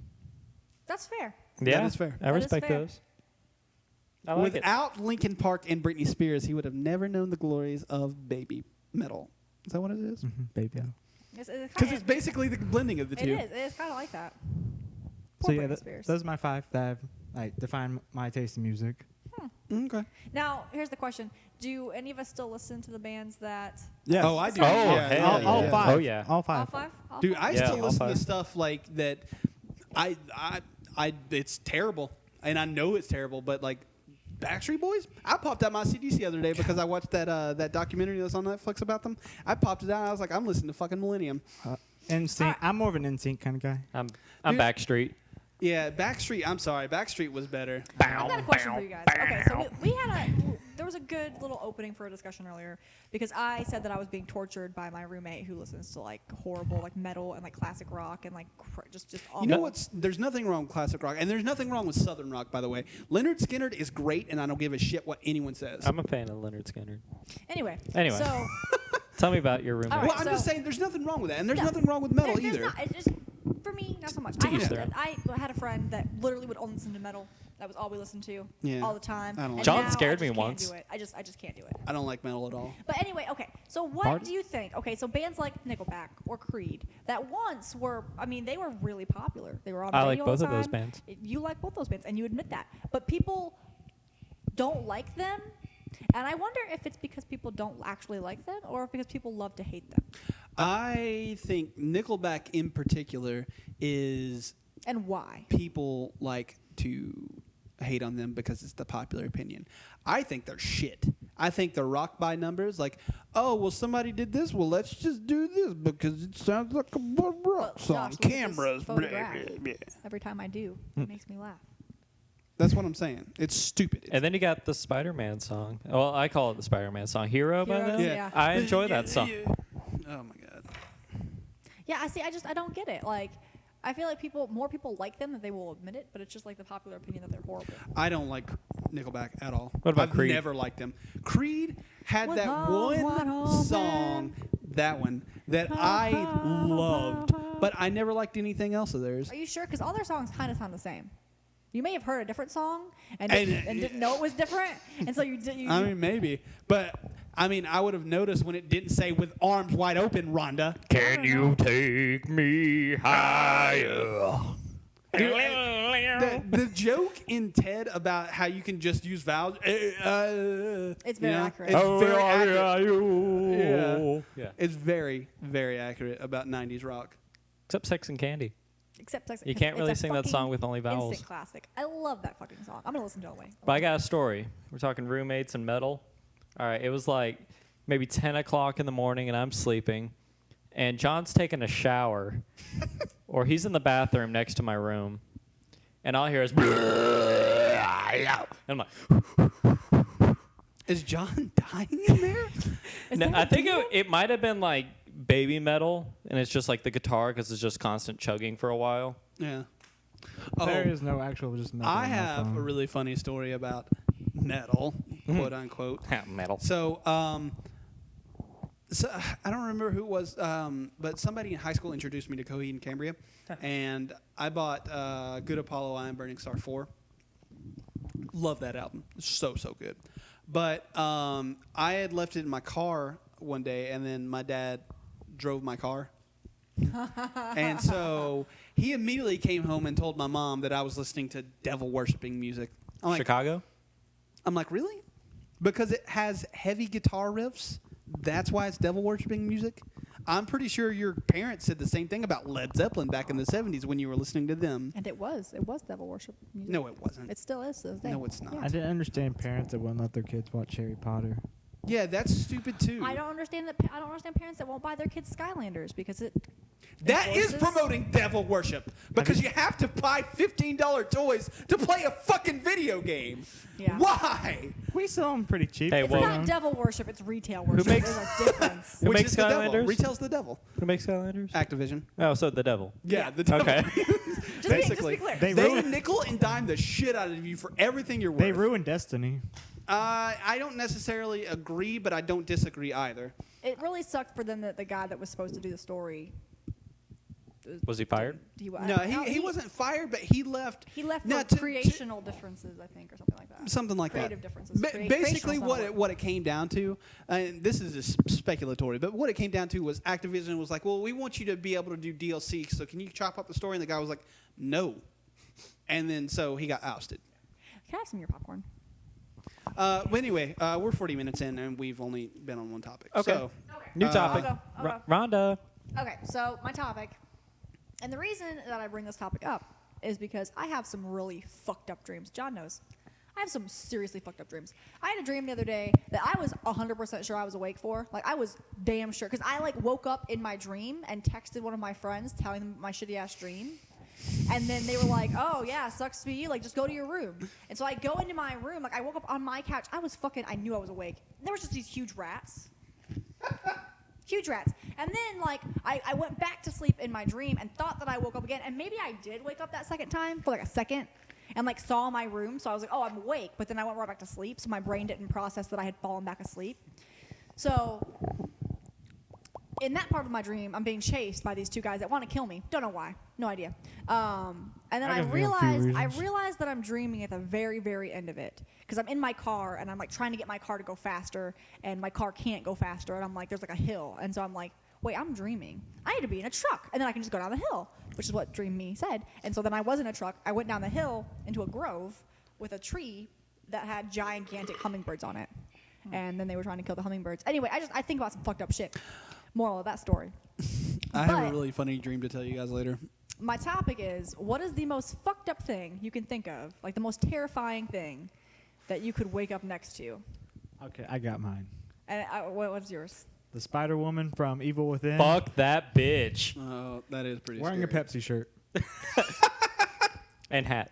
That's fair. Yeah, is fair. I That is respect fair. those. I like it. Without Linkin Park and Britney Spears, he would have never known the glories of baby metal. Is that what it is? Baby. It's Because it's basically the blending of the It two. is. It's kind of like that. So Poor yeah, Britney Spears. those are my 5 that have defined my taste in music. Okay. Now, here's the question: do any of us still listen to the bands that? Yeah. Oh, I do. Oh, Yeah, hell yeah, all yeah. 5. Oh, yeah. All All 5. five. All Dude, five? I Yeah, still all listen to 5. stuff like that. It's terrible, and I know it's terrible. But like Backstreet Boys, I popped out my CDs the other day because I watched that documentary that's on Netflix about them. I popped it out. And I was like, I'm listening to fucking Millennium. NSYNC. I'm more of an NSYNC kind of guy. I'm Dude. Backstreet. Yeah, Backstreet. I'm sorry, Backstreet was better. I've got a question for you guys. Okay, so there was a good little opening for a discussion earlier because I said that I was being tortured by my roommate who listens to like horrible like metal and like classic rock and like just awful. You know what's? There's nothing wrong with classic rock, and there's nothing wrong with southern rock, by the way. Leonard Skinner is great, and I don't give a shit what anyone says. I'm a fan of Leonard Skinner. Anyway. Anyway. So Tell me about your roommate. All right, well, I'm just so- saying there's nothing wrong with that, and there's No. nothing wrong with metal there's either. Not, it just, for me, not so much. To each their I had a friend that literally would only listen to metal. That was all we listened to Yeah. all the time. I don't And like John now scared I me just once. Can't do it. I just can't do it. I don't like metal at all. But anyway, okay. So what Pardon? do you think? Okay, so bands like Nickelback or Creed that once were, I mean, they were really popular. They were on I radio like all both the of those time. bands. You like both those bands, and you admit that. But people don't like them, and I wonder if it's because people don't actually like them, or because people love to hate them. I think Nickelback in particular is And why? people like to hate on them because it's the popular opinion. I think they're shit. I think they're rock by numbers. Like, oh, well, somebody did this. Well, let's just do this because it sounds like a rock Well, song. Josh, look at this Cameras. Blah, photograph. blah, blah. Every time I do, it makes me laugh. That's what I'm saying. It's stupid. And then you got the Spider-Man song. Well, I call it the Spider-Man song. Hero by Heroes, them? yeah. I enjoy that song. Oh my god. Yeah, I see. I don't get it. Like, I feel like more people like them than they will admit it, but it's just like the popular opinion that they're horrible. I don't like Nickelback at all. What about I've Creed? never liked them. Creed had With that home, what one home, song, that one, that I loved, but I never liked anything else of theirs. Are you sure? Because all their songs kind of sound the same. You may have heard a different song and And- didn't know it was different, and so you did. I mean, maybe, but I mean, I would have noticed when it didn't say "with arms wide open," Rhonda. Can you take me higher? The joke in Ted about how you can just use vowels. It's very accurate. It's Oh, very yeah, accurate. yeah. Yeah. It's very, very accurate about '90s rock. Except Sex and Candy. Except like, You can't it's really a sing that fucking song with only vowels. Instant classic. I love that fucking song. I'm gonna listen to it anyway. But I got a story. We're talking roommates and metal. All right, it was like maybe 10 o'clock in the morning, and I'm sleeping. And John's taking a shower, or he's in the bathroom next to my room. And all I hear is, and I'm like, Is John dying in there? Is no, there I a think demon? it might have been like baby metal, and it's just like the guitar because it's just constant chugging for a while. Yeah. There Oh, is no actual just metal. I on my have phone. a really funny story about metal, quote unquote. Metal. So, so I don't remember who it was, but somebody in high school introduced me to Coheed and Cambria, and I bought Good Apollo Iron Burning Star 4. Love that album. It's so good. But I had left it in my car one day, and then my dad drove my car. And so he immediately came home and told my mom that I was listening to devil worshipping music. Chicago? I'm like, really? Because it has heavy guitar riffs. That's why it's devil worshipping music. I'm pretty sure your parents said the same thing about Led Zeppelin back in the 70s when you were listening to them. And it was devil worship music. No, it wasn't. It still is to this day. No, it's not. I didn't understand parents that wouldn't let their kids watch Harry Potter. Yeah, that's stupid too. I don't understand that. I don't understand parents that won't buy their kids Skylanders because it. That is Voices? promoting devil worship because you have to buy $15 toys to play a fucking video game. Yeah. Why? We sell them pretty cheap. Hey, It's well- not devil worship, it's retail worship. makes- There's a difference. Who Which makes is the devil? Skylanders? Retail's the devil. Who makes Skylanders? Activision. Oh, so the devil. Yeah, the devil. Okay. Just be clear. They They ruined- nickel and dime the shit out of you for everything you're worth. They ruined Destiny. I don't necessarily agree, but I don't disagree either. It really sucked for them that the guy that was supposed to do the story. Was he fired? No, he wasn't fired, but he left. He left Now, for creational differences, I think, or something like that. something like Creative that. differences. Basically, Creational's not what it came down to, and this is just speculatory, but what it came down to was Activision was like, "Well, we want you to be able to do DLC, so can you chop up the story?" And the guy was like, "No," and then so he got ousted. Can I have some of your popcorn? Well, anyway, we're 40 minutes in, and we've only been on one topic. Okay. So, New topic. I'll go. Rhonda. Okay, so my topic, and the reason that I bring this topic up is because I have some really fucked up dreams. John knows. I have some seriously fucked up dreams. I had a dream the other day that I was 100% sure I was awake for. Like, I was damn sure. Because I, like, woke up in my dream and texted one of my friends telling them my shitty-ass dream. And then they were like, oh, yeah, sucks to be you. Like, just go to your room. And so I go into my room. Like, I woke up on my couch. I knew I was awake. There was just these huge rats. Huge rats. And then, like, I went back to sleep in my dream and thought that I woke up again. And maybe I did wake up that second time for, like, a second. And, like, saw my room. So I was like, oh, I'm awake. But then I went right back to sleep. So my brain didn't process that I had fallen back asleep. So in that part of my dream, I'm being chased by these two guys that want to kill me. Don't know why. No idea. And then I I can think of a few realized reasons. that I'm dreaming at the very, very end of it. Because I'm in my car, and I'm, like, trying to get my car to go faster, and my car can't go faster. And I'm like, there's, like, a hill. And so I'm like, wait, I'm dreaming. I need to be in a truck, and then I can just go down the hill, which is what Dream Me said. And so then I was in a truck. I went down the hill into a grove with a tree that had gigantic hummingbirds on it. And then they were trying to kill the hummingbirds. Anyway, I think about some fucked up shit. Moral of that story. I have a But- really funny dream to tell you guys later. My topic is, what is the most fucked up thing you can think of? Like the most terrifying thing that you could wake up next to? Okay, I got mine. And what's yours? The Spider Woman from Evil Within. Fuck that bitch. Oh, that is pretty Wearing scary. a Pepsi shirt. And hat.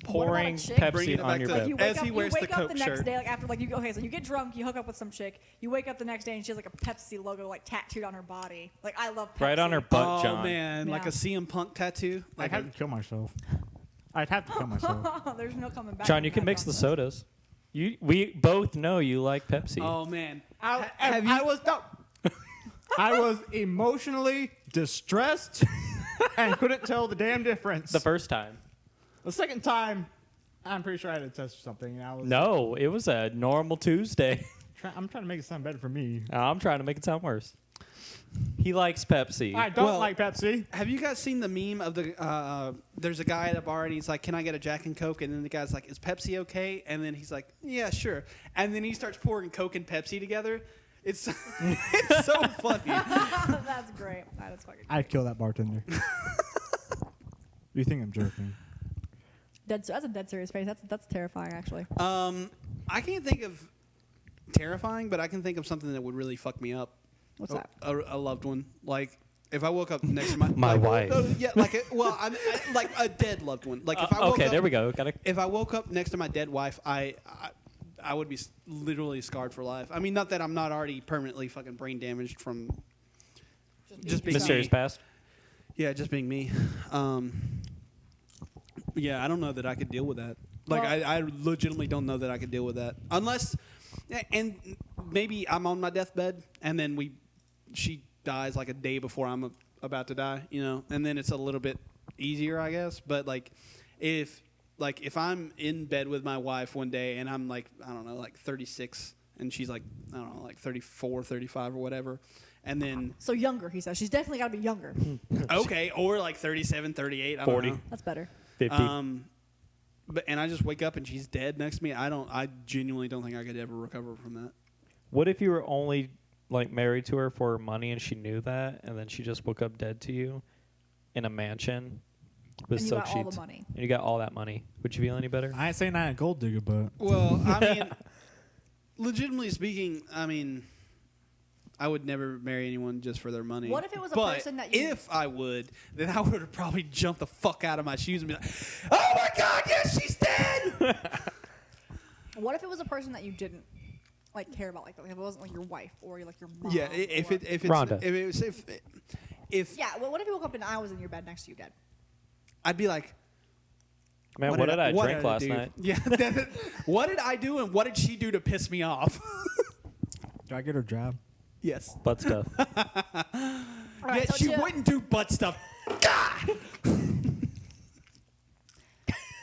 What about a Pouring chick? Bringing it Pepsi on back your to- bed. You As wake up, he wears you the wake up Coke the next shirt. day, like after, like so you get drunk, you hook up with some chick, you wake up the next day and she has like a Pepsi logo like tattooed on her body. Like I love Pepsi. Right on her butt, Oh John. man, like Yeah. a CM Punk tattoo. I'd Like have to kill myself. I'd have to kill myself. There's no coming back. John, from you can that mix the process. sodas. We both know you like Pepsi. oh man, I was I was emotionally distressed and couldn't tell the damn difference. The first time. The second time, I'm pretty sure I had to test something. And I was No, it was a normal Tuesday. I'm trying to make it sound better for me. I'm trying to make it sound worse. He likes Pepsi. I don't Well- like Pepsi. have you guys seen the meme of the? There's a guy at a bar and he's like, "Can I get a Jack and Coke?" And then the guy's like, "Is Pepsi okay?" And then he's like, "Yeah, sure." And then he starts pouring Coke and Pepsi together. It's it's so funny. That's great. That is fucking. I'd kill that bartender. You think I'm joking? That's a dead serious face. That's terrifying, actually. I can't think of terrifying, but I can think of something that would really fuck me up. What's that? A loved one, like. If I woke up next to my My like, wife. yeah, like like a dead loved one. Like if I woke okay, up, there we go. Gotta. If I woke up next to my dead wife, I would be literally scarred for life. I mean, not that I'm not already permanently fucking brain damaged from just being Mysterious me. past. Yeah, just being me. Yeah, I don't know that I could deal with that. Like, Well- I legitimately don't know that I could deal with that unless, and maybe I'm on my deathbed and then she dies like a day before I'm about to die, you know, and then it's a little bit easier, I guess. But like, if I'm in bed with my wife one day and I'm like, I don't know, like 36 and she's like, I don't know, like 34, 35 or whatever. And then, So younger, he says. She's definitely got to be younger. okay, or like 37, 38, I don't 40. know. That's better. 50. But I just wake up and she's dead next to me. I genuinely don't think I could ever recover from that. What if you were only like married to her for her money and she knew that, and then she just woke up dead to you in a mansion with And you silk got all sheets, the money. and you got all that money? Would you feel any better? I ain't saying I ain't a gold digger, but Well, I mean, legitimately speaking, I mean, I would never marry anyone just for their money. What if it was a But person that you- if I would, then I would have probably jumped the fuck out of my shoes and be like, "Oh my god, yes, she's dead." What if it was a person that you didn't like care about, like if it wasn't like your wife or like your mom? Yeah, if or- it's Rhonda. if Yeah, well, what if you woke up and I was in your bed next to you dead? I'd be like, Man, what did I drink last do? night? Yeah, what did I do and what did she do to piss me off? Do I get her job? Yes. Butt stuff. All right, Yet so she to- wouldn't do butt stuff.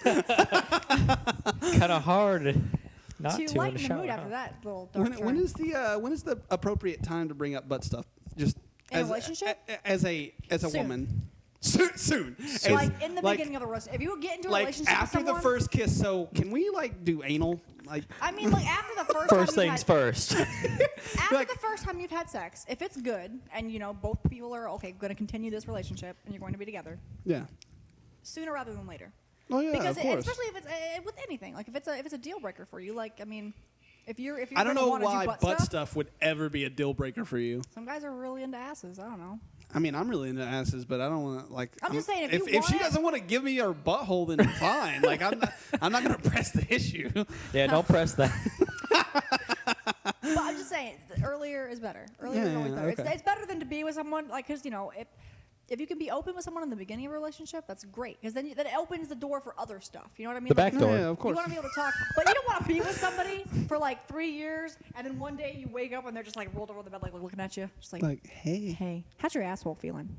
Kind of hard not to to in lighten the the shower. mood huh? after that little dark When turn. is the appropriate time to bring up butt stuff? Just In a as relationship? as a Soon. woman. Soon. like in the beginning of a relationship, if you get into a like relationship after with someone, the first kiss. So can we like do anal? Like I mean, like after the first First time you've things had, first. after like- the first time you've had sex, if it's good and you know both people are okay, going to continue this relationship and you're going to be together yeah. sooner rather than later. Oh yeah, Because of course. especially if it's with anything, like if it's a deal breaker for you, like I mean, if you're I don't gonna know wanna do why butt stuff would ever be a deal breaker for you. Some guys are really into asses. I don't know. I mean, I'm really into asses, but I don't want to like. I'm just saying, if you if she want it- doesn't want to give me her butthole, then fine. Like I'm not gonna press the issue. Yeah, don't press that. But I'm just saying, earlier is better. Earlier is Yeah, always yeah, better. okay. It's better than to be with someone like because you know if you can be open with someone in the beginning of a relationship, that's great because then it opens the door for other stuff. You know what I mean? The back door. Yeah, of You course. want to be able to talk, but you don't want to be with somebody for like 3 years, and then one day you wake up and they're just like rolled over the bed, like looking at you, just like, Like, hey. "Hey, how's your asshole feeling?"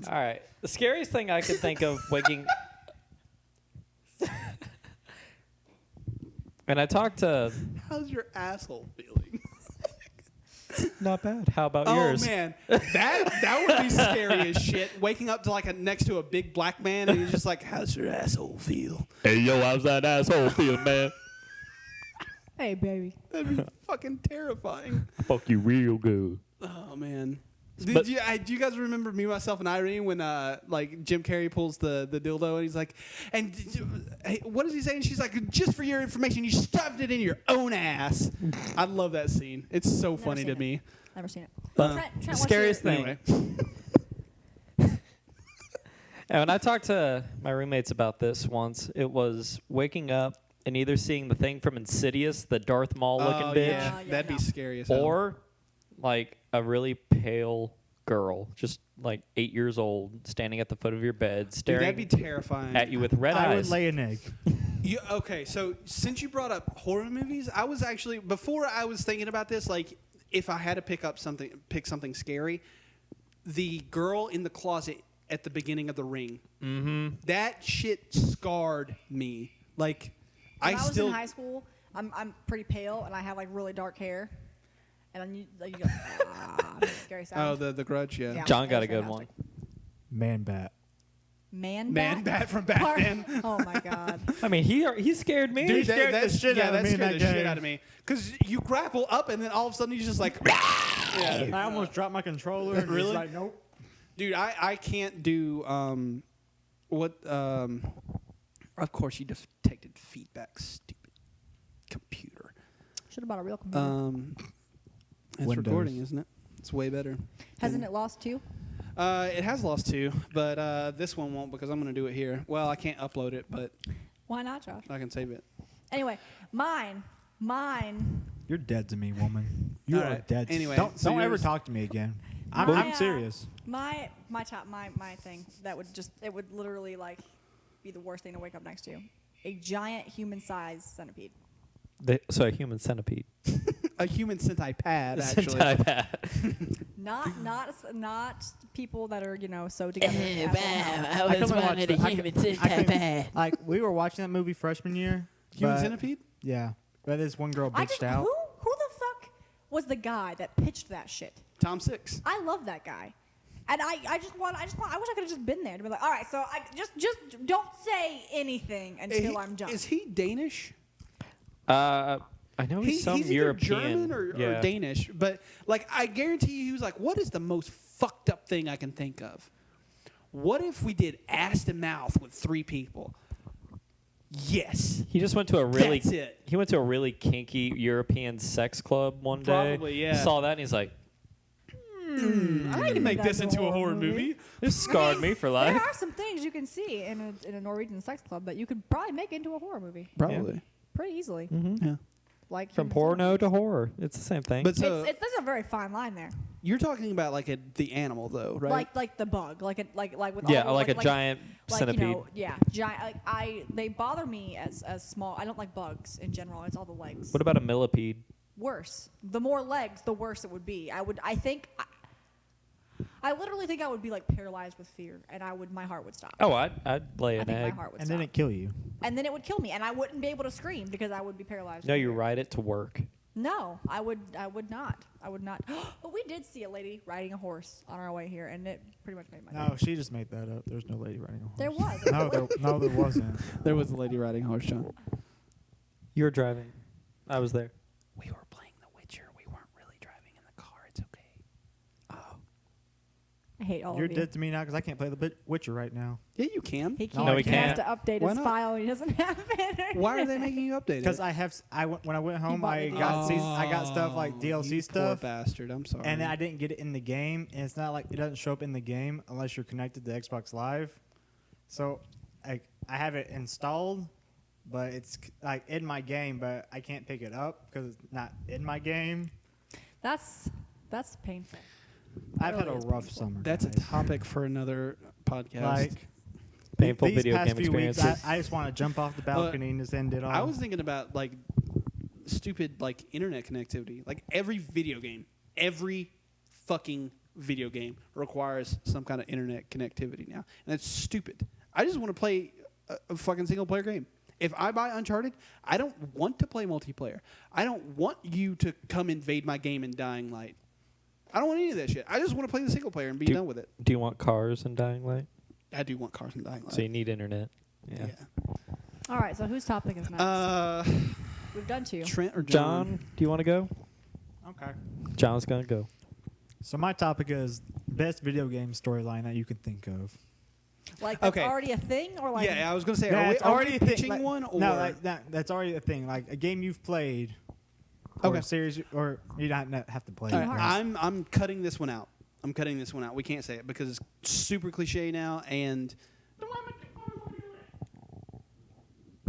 All right. The scariest thing I could think of waking. And I talked to. How's your asshole feeling? Not bad. How about Oh yours? man, that would be scary as shit. Waking up to like next to a big black man and you're just like, "How's your asshole feel?" Hey, yo, how's that asshole feel, man? Hey, baby. That'd be fucking terrifying. Fuck you real good. Oh man. But- Do you guys remember Me, Myself, and Irene when like Jim Carrey pulls the dildo and he's like, and hey, what does he say? And she's like, "Just for your information, you stuffed it in your own ass." I love that scene. It's so funny seen to it. me. Never seen it. But Trent, the what's scariest your- thing. Anyway, And when I talked to my roommates about this once, it was waking up and either seeing the thing from Insidious, the Darth Maul looking oh, bitch, yeah, Yeah, that'd no. be scary as hell. or like a really pale girl, just like 8 years old, standing at the foot of your bed, Dude, staring that'd be terrifying. at you with red I would eyes. lay an egg. Okay, so since you brought up horror movies, I was actually before I was thinking about this, like if I had to pick something scary, the girl in the closet at the beginning of The Ring. Mm-hmm. That shit scarred me. Like When I was still in high school, I'm pretty pale and I have like really dark hair, and then you go, that's a scary sound. Oh, the Grudge, yeah. Yeah. John got a That was good one. fantastic. Man bat. Man Bat from Batman. Oh my god. I mean, he scared me. Dude, scared the shit out of me in scared that the shit game. out of me. Because you grapple up and then all of a sudden you're just like, yeah. I almost dropped my controller. And Really? was like, nope. Dude, I can't do of course you detected feedback, stupid computer. Should have bought a real computer. It's Windows. recording, isn't it? It's way better. Hasn't it lost too? It has lost 2, but this one won't because I'm going to do it here. Well, I can't upload it, but Why not, Josh? I can save it. Anyway, mine. You're dead to me, woman. You All are right. dead. Anyway, don't so ever yours- talk to me again. I'm, My, I'm serious. My thing that would it would literally like be the worst thing to wake up next to. A giant human-sized centipede. So a human centipede. A human centipede, actually. Centipede. Not people that are so together. Oh, as wow, one. I was couldn't watch wanted a that. human I centipede. Like we were watching that movie freshman year. Human but- centipede? Yeah, but this one girl I bitched just, out. who the fuck was the guy that pitched that shit? Tom Six. I love that guy. And I wish I could have just been there to be like, all right, so I just don't say anything until I'm done. Is he Danish? I know he's some either European. German or yeah. Danish, but like I guarantee you, he was like, "What is the most fucked up thing I can think of? What if we did ass to mouth with 3 people? Yes. He just went to a really That's it. he went to a really kinky European sex club one day. Probably, yeah. Saw that and he's like, I can make this into a horror movie. this scarred me for life. There are some things you can see in a Norwegian sex club that you could probably make into a horror movie Probably. pretty easily. Yeah. Like From human porno centipede. to horror. It's the same thing. But so There's a very fine line there. you're talking about like the animal though, right? Like the bug, like with yeah, all, like a giant centipede. You know, yeah, giant. Like they bother me as small. I don't like bugs in general. It's all the legs. What about a millipede? Worse. The more legs, the worse it would be. I literally think I would be like paralyzed with fear, and my heart would stop. Oh, I'd lay I an think my egg. heart would And stop. then it kill you. And then it would kill me, and I wouldn't be able to scream because I would be paralyzed. No, with you fear. ride it to work. No, I would not. I would not. But we did see a lady riding a horse on our way here, and it pretty much made my day. No, she just made that up. There's no lady riding a horse. There was. No, there wasn't. there was a lady riding a horse, John. You were driving. I was there. We were playing The Witcher. We weren't really driving in the car. It's okay. I hate all You're of you. dead to me now because I can't play the Witcher right now. Yeah, you can. He No, can't. he he has can't. to update Why his not? file. He doesn't have it. Why are they making you update Because it? when I went home, bought I the got DLC. I got stuff like you DLC poor stuff, bastard. I'm sorry. and I didn't get it in the game. And it's not like it doesn't show up in the game unless you're connected to Xbox Live. So, I have it installed, but it's like in my game, but I can't pick it up because it's not in my game. That's painful. I've had a really is rough painful. summer. That's a guys. topic for another podcast. Like Painful these video past game few weeks, experiences. I just want to jump off the balcony and just end it all. I was thinking about like stupid like internet connectivity. Like every fucking video game requires some kind of internet connectivity now, and it's stupid. I just want to play a fucking single player game. If I buy Uncharted, I don't want to play multiplayer. I don't want you to come invade my game in Dying Light. I don't want any of that shit. I just want to play the single player and be done with it. Do you want cars in Dying Light? I do want cars in Dying Light. So you need internet. Yeah. All right. So whose topic is next? We've done two. Trent or John, do you want to go? Okay. John's gonna go. So my topic is best video game storyline that you can think of. Like that's Okay. already a thing, or like Yeah, I was gonna say, Yeah, are we it's already a thing, pitching like- one? Or No, like that's already a thing. Like a game you've played, or Okay. a series, or you don't have to play. All it. right, Kingdom I'm cutting this one out. We can't say it because it's super cliche now. And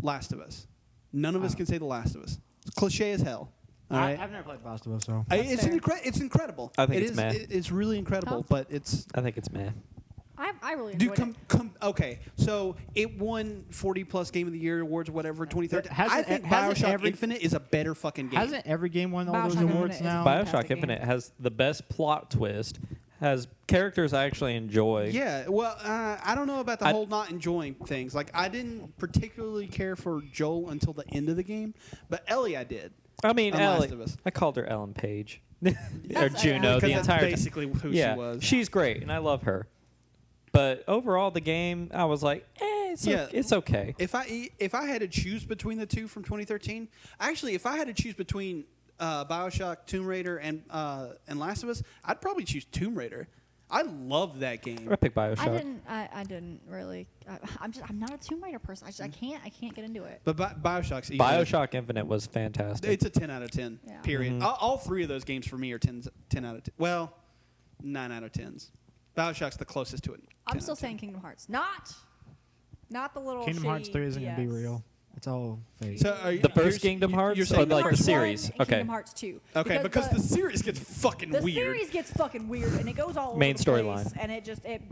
Last of Us. None of us can say The Last of Us. It's cliche as hell. All right. I've never played The Last of Us, so It's fair. it's incredible. I think It it's is- meh. It's really incredible, Sounds- but it's. I think it's meh. I really Dude, enjoyed it. okay. So it won 40 plus Game of the Year awards, whatever, 2013. I Hasn't- think hasn't Bioshock every- Infinite is a better fucking game. hasn't every game won all those Bioshock awards Infinite is now? fun. Bioshock Fantastic Infinite game. has the best plot twist, has characters I actually enjoy. Yeah, well, I don't know about the I- whole not enjoying things. Like, I didn't particularly care for Joel until the end of the game, but Ellie I did. I mean, on Ellie. Last of Us. I called her Ellen Page. or That's- Juno Because the that's entire time. basically who Yeah, she was. she's great, and I love her. But overall, the game, I was like, Yeah. it's okay. If I had to choose between the two from 2013, actually, if I had to choose between Bioshock, Tomb Raider, and Last of Us, I'd probably choose Tomb Raider. I love that game. I pick Bioshock. I didn't really. I'm not a Tomb Raider person. I can't get into it. But Bioshock's easy. Bioshock Infinite was fantastic. It's a 10 out of 10. Yeah. Period. Mhm. All three of those games for me are 10 out of 10. Well, 9 out of 10s. Bioshock's the closest to it. 10 I'm out still of 10. saying Kingdom Hearts, not the little. Kingdom Hearts shitty 3 isn't gonna be DS. real. It's all fake. So are you, The first you're- Kingdom Hearts you're or saying like the Hearts series? 1 and Okay. Kingdom Hearts 2. Okay, because the series gets fucking the weird. series gets fucking weird and it goes all Main over the place, storyline. and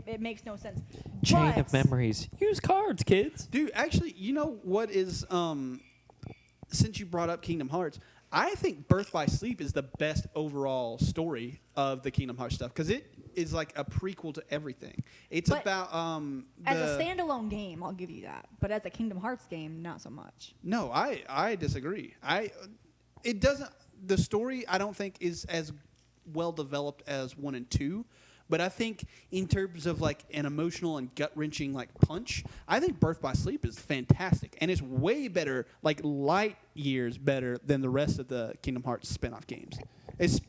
it makes no sense. Chain But of memories. Use cards, kids. Dude, actually, you know what is since you brought up Kingdom Hearts, I think Birth by Sleep is the best overall story of the Kingdom Hearts stuff because it is like a prequel to everything. It's But about as a standalone game, I'll give you that. But as a Kingdom Hearts game, not so much. No, I disagree. It doesn't. The story I don't think is as well developed as 1 and 2, but I think in terms of like an emotional and gut wrenching like punch, I think Birth by Sleep is fantastic and it's way better, like light years better than the rest of the Kingdom Hearts spin-off games. It's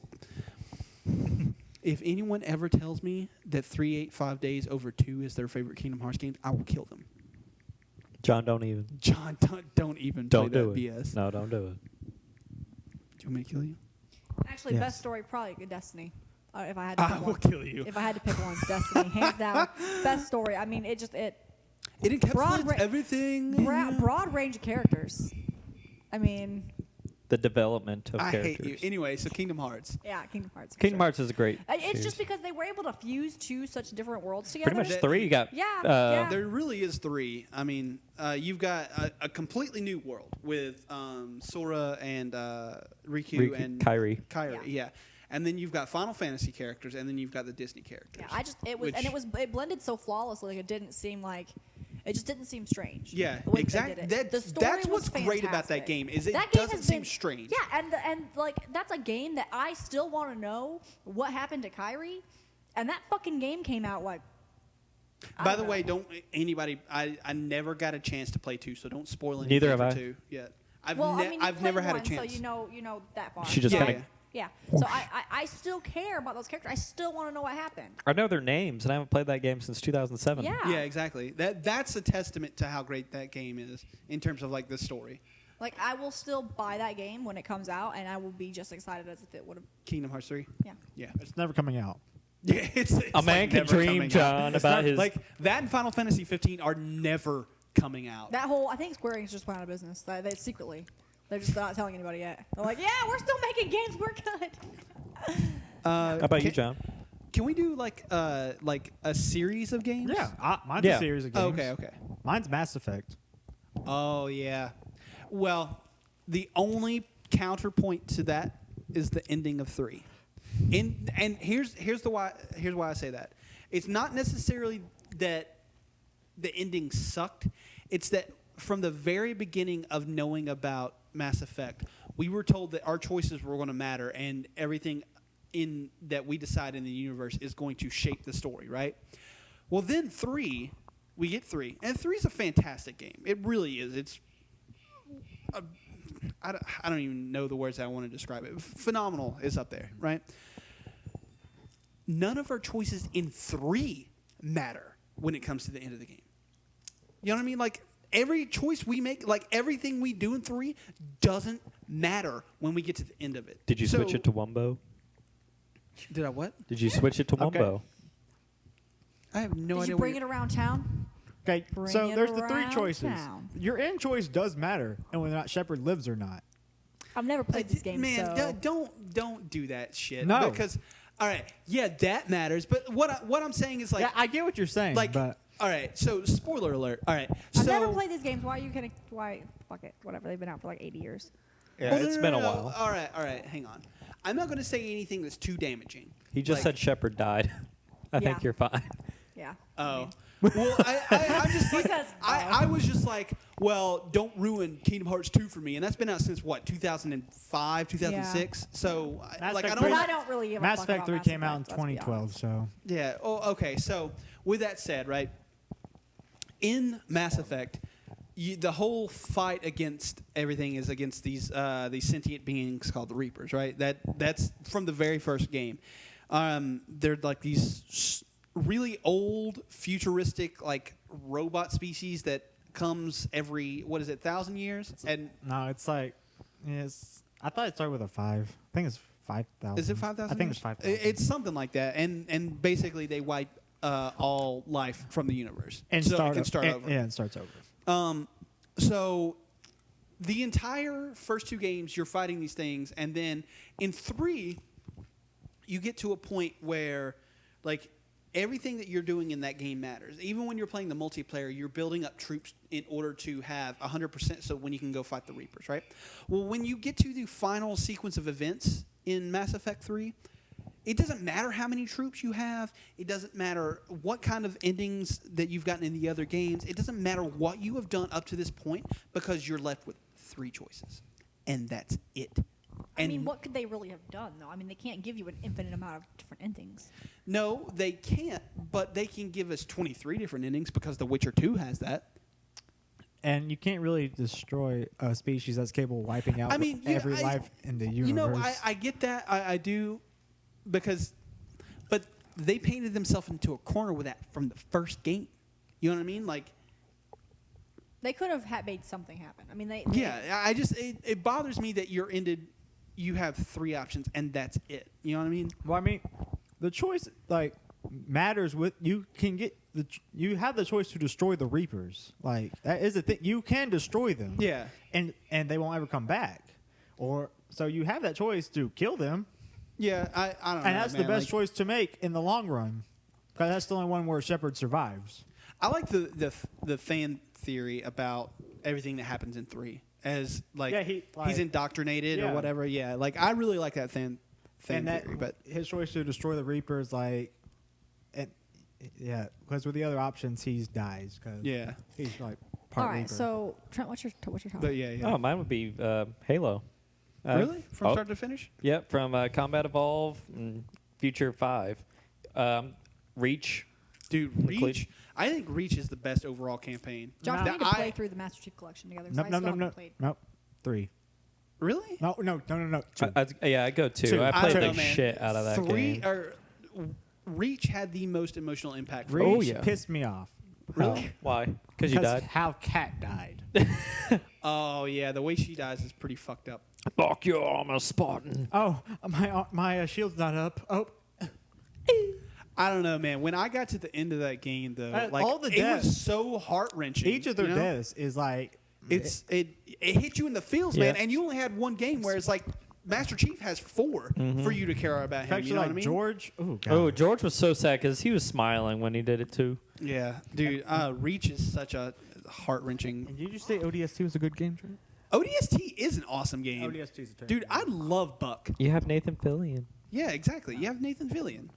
if anyone ever tells me that 385 Days Over 2 is their favorite Kingdom Hearts game, I will kill them. John, don't even. John, don't even Don't play do that it. BS. No, don't do it. Do you want me to kill you? Actually, Yes. best story probably Destiny. If I had to I pick will one. kill you. If I had to pick one, Destiny, hands down, best story. I mean, it It Broad encapsulates ra- everything. broad range of characters. I mean, The development of I characters. hate you. Anyway, so Kingdom Hearts. yeah, Kingdom Hearts. for Kingdom sure. Hearts is a great. It's series. just because they were able to fuse two such different worlds together. Pretty much That- three. You got. Yeah, uh, yeah. There really is three. I mean, you've got a completely new world with Sora and Riku and Kyrie. Yeah. And then you've got Final Fantasy characters, and then you've got the Disney characters. Yeah, it blended so flawlessly. Like it didn't seem like it just didn't seem strange. Yeah, the way that they exactly. did it. The story That's was what's great about that fantastic. game is it That game doesn't has seem been- strange. Yeah, and like that's a game that I still want to know what happened to Kyrie, and that fucking game came out like. I By don't the know. way, don't anybody. I never got a chance to play 2, so don't spoil anything Neither for have I. 2 yet. I've Well, I mean, you I've never played had a one, chance. So you know that far. She just Yeah, kinda- yeah. Yeah. So I still care about those characters. I still want to know what happened. I know their names, and I haven't played that game since 2007. Yeah. Yeah, exactly. That's a testament to how great that game is in terms of like the story. Like I will still buy that game when it comes out, and I will be just excited as if it would have. Kingdom Hearts 3. Yeah. Yeah. It's never coming out. Yeah, it's A man like can never dream, coming out. John, It's about not- his. like that and Final Fantasy 15 are never coming out. That whole I think Square Enix just went out of business. They secretly. They're just not telling anybody yet. They're like, yeah, we're still making games. We're good. How about you, can- John? Can we do like a series of games? Yeah, mine's Yeah. a series of Oh, games. okay. Mine's Mass Effect. Oh yeah. Well, the only counterpoint to that is the ending of 3. And here's why I say that. It's not necessarily that the ending sucked. It's that from the very beginning of knowing about Mass Effect, we were told that our choices were going to matter and everything in that we decide in the universe is going to shape the story, right? Well, then 3, we get 3, and 3 is a fantastic game. It really is. It's I don't even know the words I want to describe it. Phenomenal is up there, right? None of our choices in 3 matter when it comes to the end of the game. You know what I mean? Like every choice we make, like everything we do in 3 doesn't matter when we get to the end of it. Did you switch So- it to Wumbo? Did I what? Did you switch it to Okay. Wumbo? I have no Did idea. you bring it around town? Okay, Bring so it there's the 3 around choices. town. Your end choice does matter, and whether or not Shepard lives or not. I've never played this game, Man, so don't do that shit. No. Because all right, yeah, that matters. But what I'm saying is like yeah, I get what you're saying, like but all right. So spoiler alert. All right. So I've never played these games. Why are you gonna? Why? Fuck it. Whatever. They've been out for like 80 years. Yeah, Well, it's no, been no, a no. while. All right. Hang on. I'm not going to say anything that's too damaging. He just Like- said Shepard died. I think Yeah. you're fine. Yeah. Oh. Well, I'm just like, says, I was just like, well, don't ruin Kingdom Hearts 2 for me. And that's been out since what, 2005, 2006? So, Mass like, I Effect don't But 3 want I don't really give a Mass fuck Effect about 3 Mass came out in Effect, let's be 2012, honest. so Yeah. Oh, okay. So, with that said, right, in Mass Effect, the whole fight against everything is against these sentient beings called the Reapers, right? That's from the very first game. They're like these really old, futuristic, like robot species that comes every 1,000 years, and no, it's like I thought it started with a 5. I think it's 5,000. is it 5,000? I think it's 5,000. It's something like that, and basically they wipe all life from the universe, and so start it can o- start and- over. Yeah, it starts over. So the entire first 2 games, you're fighting these things, and then in 3, you get to a point where, like, everything that you're doing in that game matters. Even when you're playing the multiplayer, you're building up troops in order to have 100%, so when you can go fight the Reapers, right? Well, when you get to the final sequence of events in Mass Effect 3, it doesn't matter how many troops you have. It doesn't matter what kind of endings that you've gotten in the other games. It doesn't matter what you have done up to this point because you're left with 3 choices. And that's it. I mean, what could they really have done, though? I mean, they can't give you an infinite amount of different endings. No, they can't, but they can give us 23 different endings because The Witcher 2 has that. And you can't really destroy a species that's capable of wiping out I mean, every life in the universe. You know, I get that. I do because, but they painted themselves into a corner with that from the first game. You know what I mean? Like, They could have made something happen. I mean, they Yeah, I just it bothers me that you're ended. You have 3 options and that's it. You know what I mean? Well, I mean, the choice like matters. With you can get you have the choice to destroy the Reapers. Like that is the thing. You can destroy them. Yeah. and they won't ever come back. Or so you have that choice to kill them, Yeah, I don't know. and that's the man. best Like, choice to make in the long run. Because that's the only one where Shepard survives. I like the fan theory about everything that happens in 3 as like, Yeah, he's indoctrinated or Yeah. whatever. Yeah, like I really like that fan And that theory, but his choice to destroy the Reapers, like, and yeah, because with the other options, he dies. Cause yeah, he's like All part right, Reaper. so Trent, what's your topic? but yeah, yeah. Oh, mine would be Halo. Really? From oh, start to finish? Yep, from Combat Evolve and Future 5. Reach. Dude, Cle- Reach. I think Reach is the best overall campaign. Josh, we That need to play I- through the Master Chief Collection together. 'cause no, I no, still no, haven't no, played. no, 3. Really? No, no, no, no, no. 2. I go 2. 2. I I played don't the know, man. shit out of that 3 game. or Reach had the most emotional impact. for Reach me. Oh, yeah. pissed me off. Really? How? Why? Because you died? How Cat died. Oh yeah, the way she dies is pretty fucked up. Lock your armor, Spartan. Oh, my shield's not up. Oh, I don't know, man. When I got to the end of that game, though, like all the it deaths- was so heart wrenching. each of their deaths is like it hit you in the feels, man. Yeah. And you only had one game where it's like Master Chief has 4 for you to care about him. Actually, You know like what I mean? George. Oh, God. Oh, George was so sad because he was smiling when he did it too. Yeah, dude. Reach is such a heart wrenching. And did you say ODST was a good game, Trent? ODST is an awesome game, ODST is a dude. I love Buck. You have Nathan Fillion. Yeah, exactly. You have Nathan Fillion.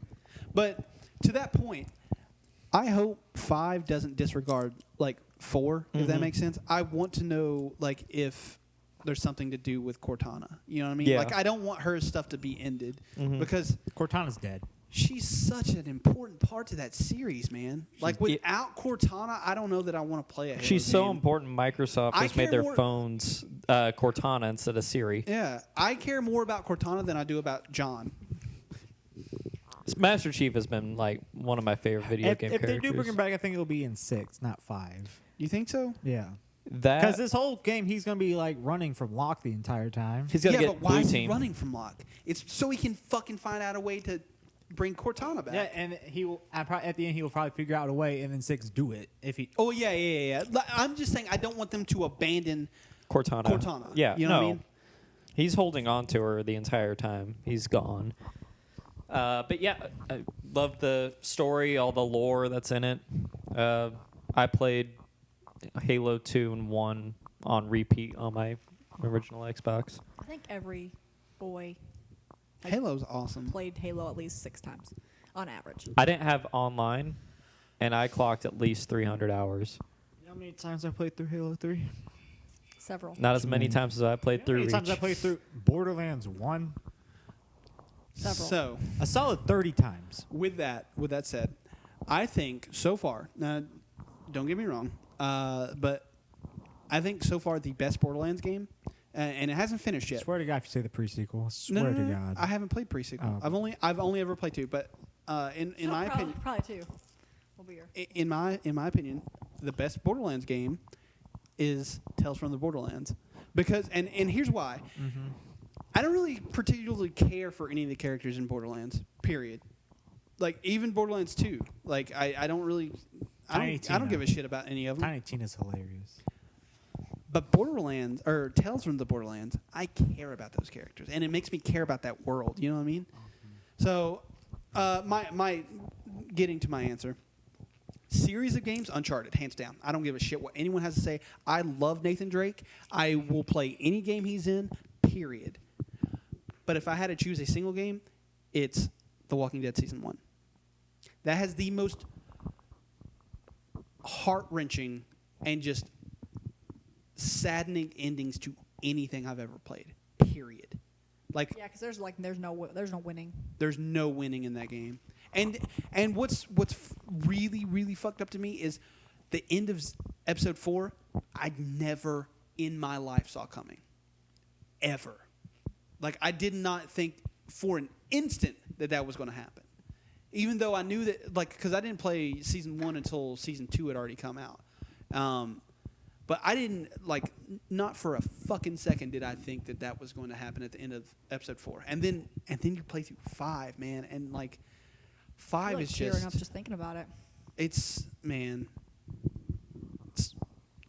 But to that point, I hope 5 doesn't disregard like 4, if that makes sense. I want to know like if there's something to do with Cortana. You know what I mean? Yeah. Like I don't want her stuff to be ended because Cortana's dead. she's such an important part to that series, man. Like without Cortana, I don't know that I want to play a Halo She's so game. important. Microsoft I just made care their more- phones Cortana instead of Siri. Yeah, I care more about Cortana than I do about John. Master Chief has been like one of my favorite video If game they characters. do bring him back, I think it'll be in 6, not 5. You think so? Yeah. Because that this whole game, he's going to be like running from Locke the entire time. he's gonna Yeah, get but why blue is he team. running from Locke? It's so he can fucking find out a way to bring Cortana back. Yeah, and he will. At the end, he will probably figure out a way, and then 6 do it if he. Oh yeah. I'm just saying I don't want them to abandon Cortana. Cortana. Yeah, you know no. what I mean? He's holding on to her the entire time. He's gone. But yeah, I love the story, all the lore that's in it. I played Halo 2 and 1 on repeat on my original Xbox. I think every boy has Halo's awesome. played Halo at least 6 times on average. I didn't have online, and I clocked at least 300 hours. You know how many times I played through Halo 3? Several. Not as many times as I played How through many times I Reach. played through Borderlands 1? Several. So A solid 30 times. with that said, I think so far. Now, don't get me wrong, but I think so far the best Borderlands game, and it hasn't finished yet. Swear to God, if you say the pre-sequel, No, swear no, to no, God. I haven't played pre-sequel. Oh. I've only ever played 2, but in my opinion, probably 2. We'll be here. in my opinion, the best Borderlands game is Tales from the Borderlands because and here's why. I don't really particularly care for any of the characters in Borderlands. Period. Like even Borderlands 2. Like I don't really. Tiny I don't Tina. give a shit about any of them. Tiny Tina's hilarious. But Borderlands or Tales from the Borderlands, I care about those characters, and it makes me care about that world. You know what I mean? So, my getting to my answer. Series of games, Uncharted, hands down. I don't give a shit what anyone has to say. I love Nathan Drake. I will play any game he's in, period. But if I had to choose a single game, it's The Walking Dead Season 1. That has the most heart-wrenching and just saddening endings to anything I've ever played, period. Like, Yeah, because there's no winning. there's no winning in that game. And what's really fucked up to me is the end of episode 4. I never in my life saw coming, ever. Like I did not think for an instant that was going to happen, even though I knew that because I didn't play season 1 until season 2 had already come out. But I didn't not for a fucking second did I think that was going to happen at the end of episode 4. And then you play through 5, man, and I 5 feel is tearing just up just thinking about it. it's man.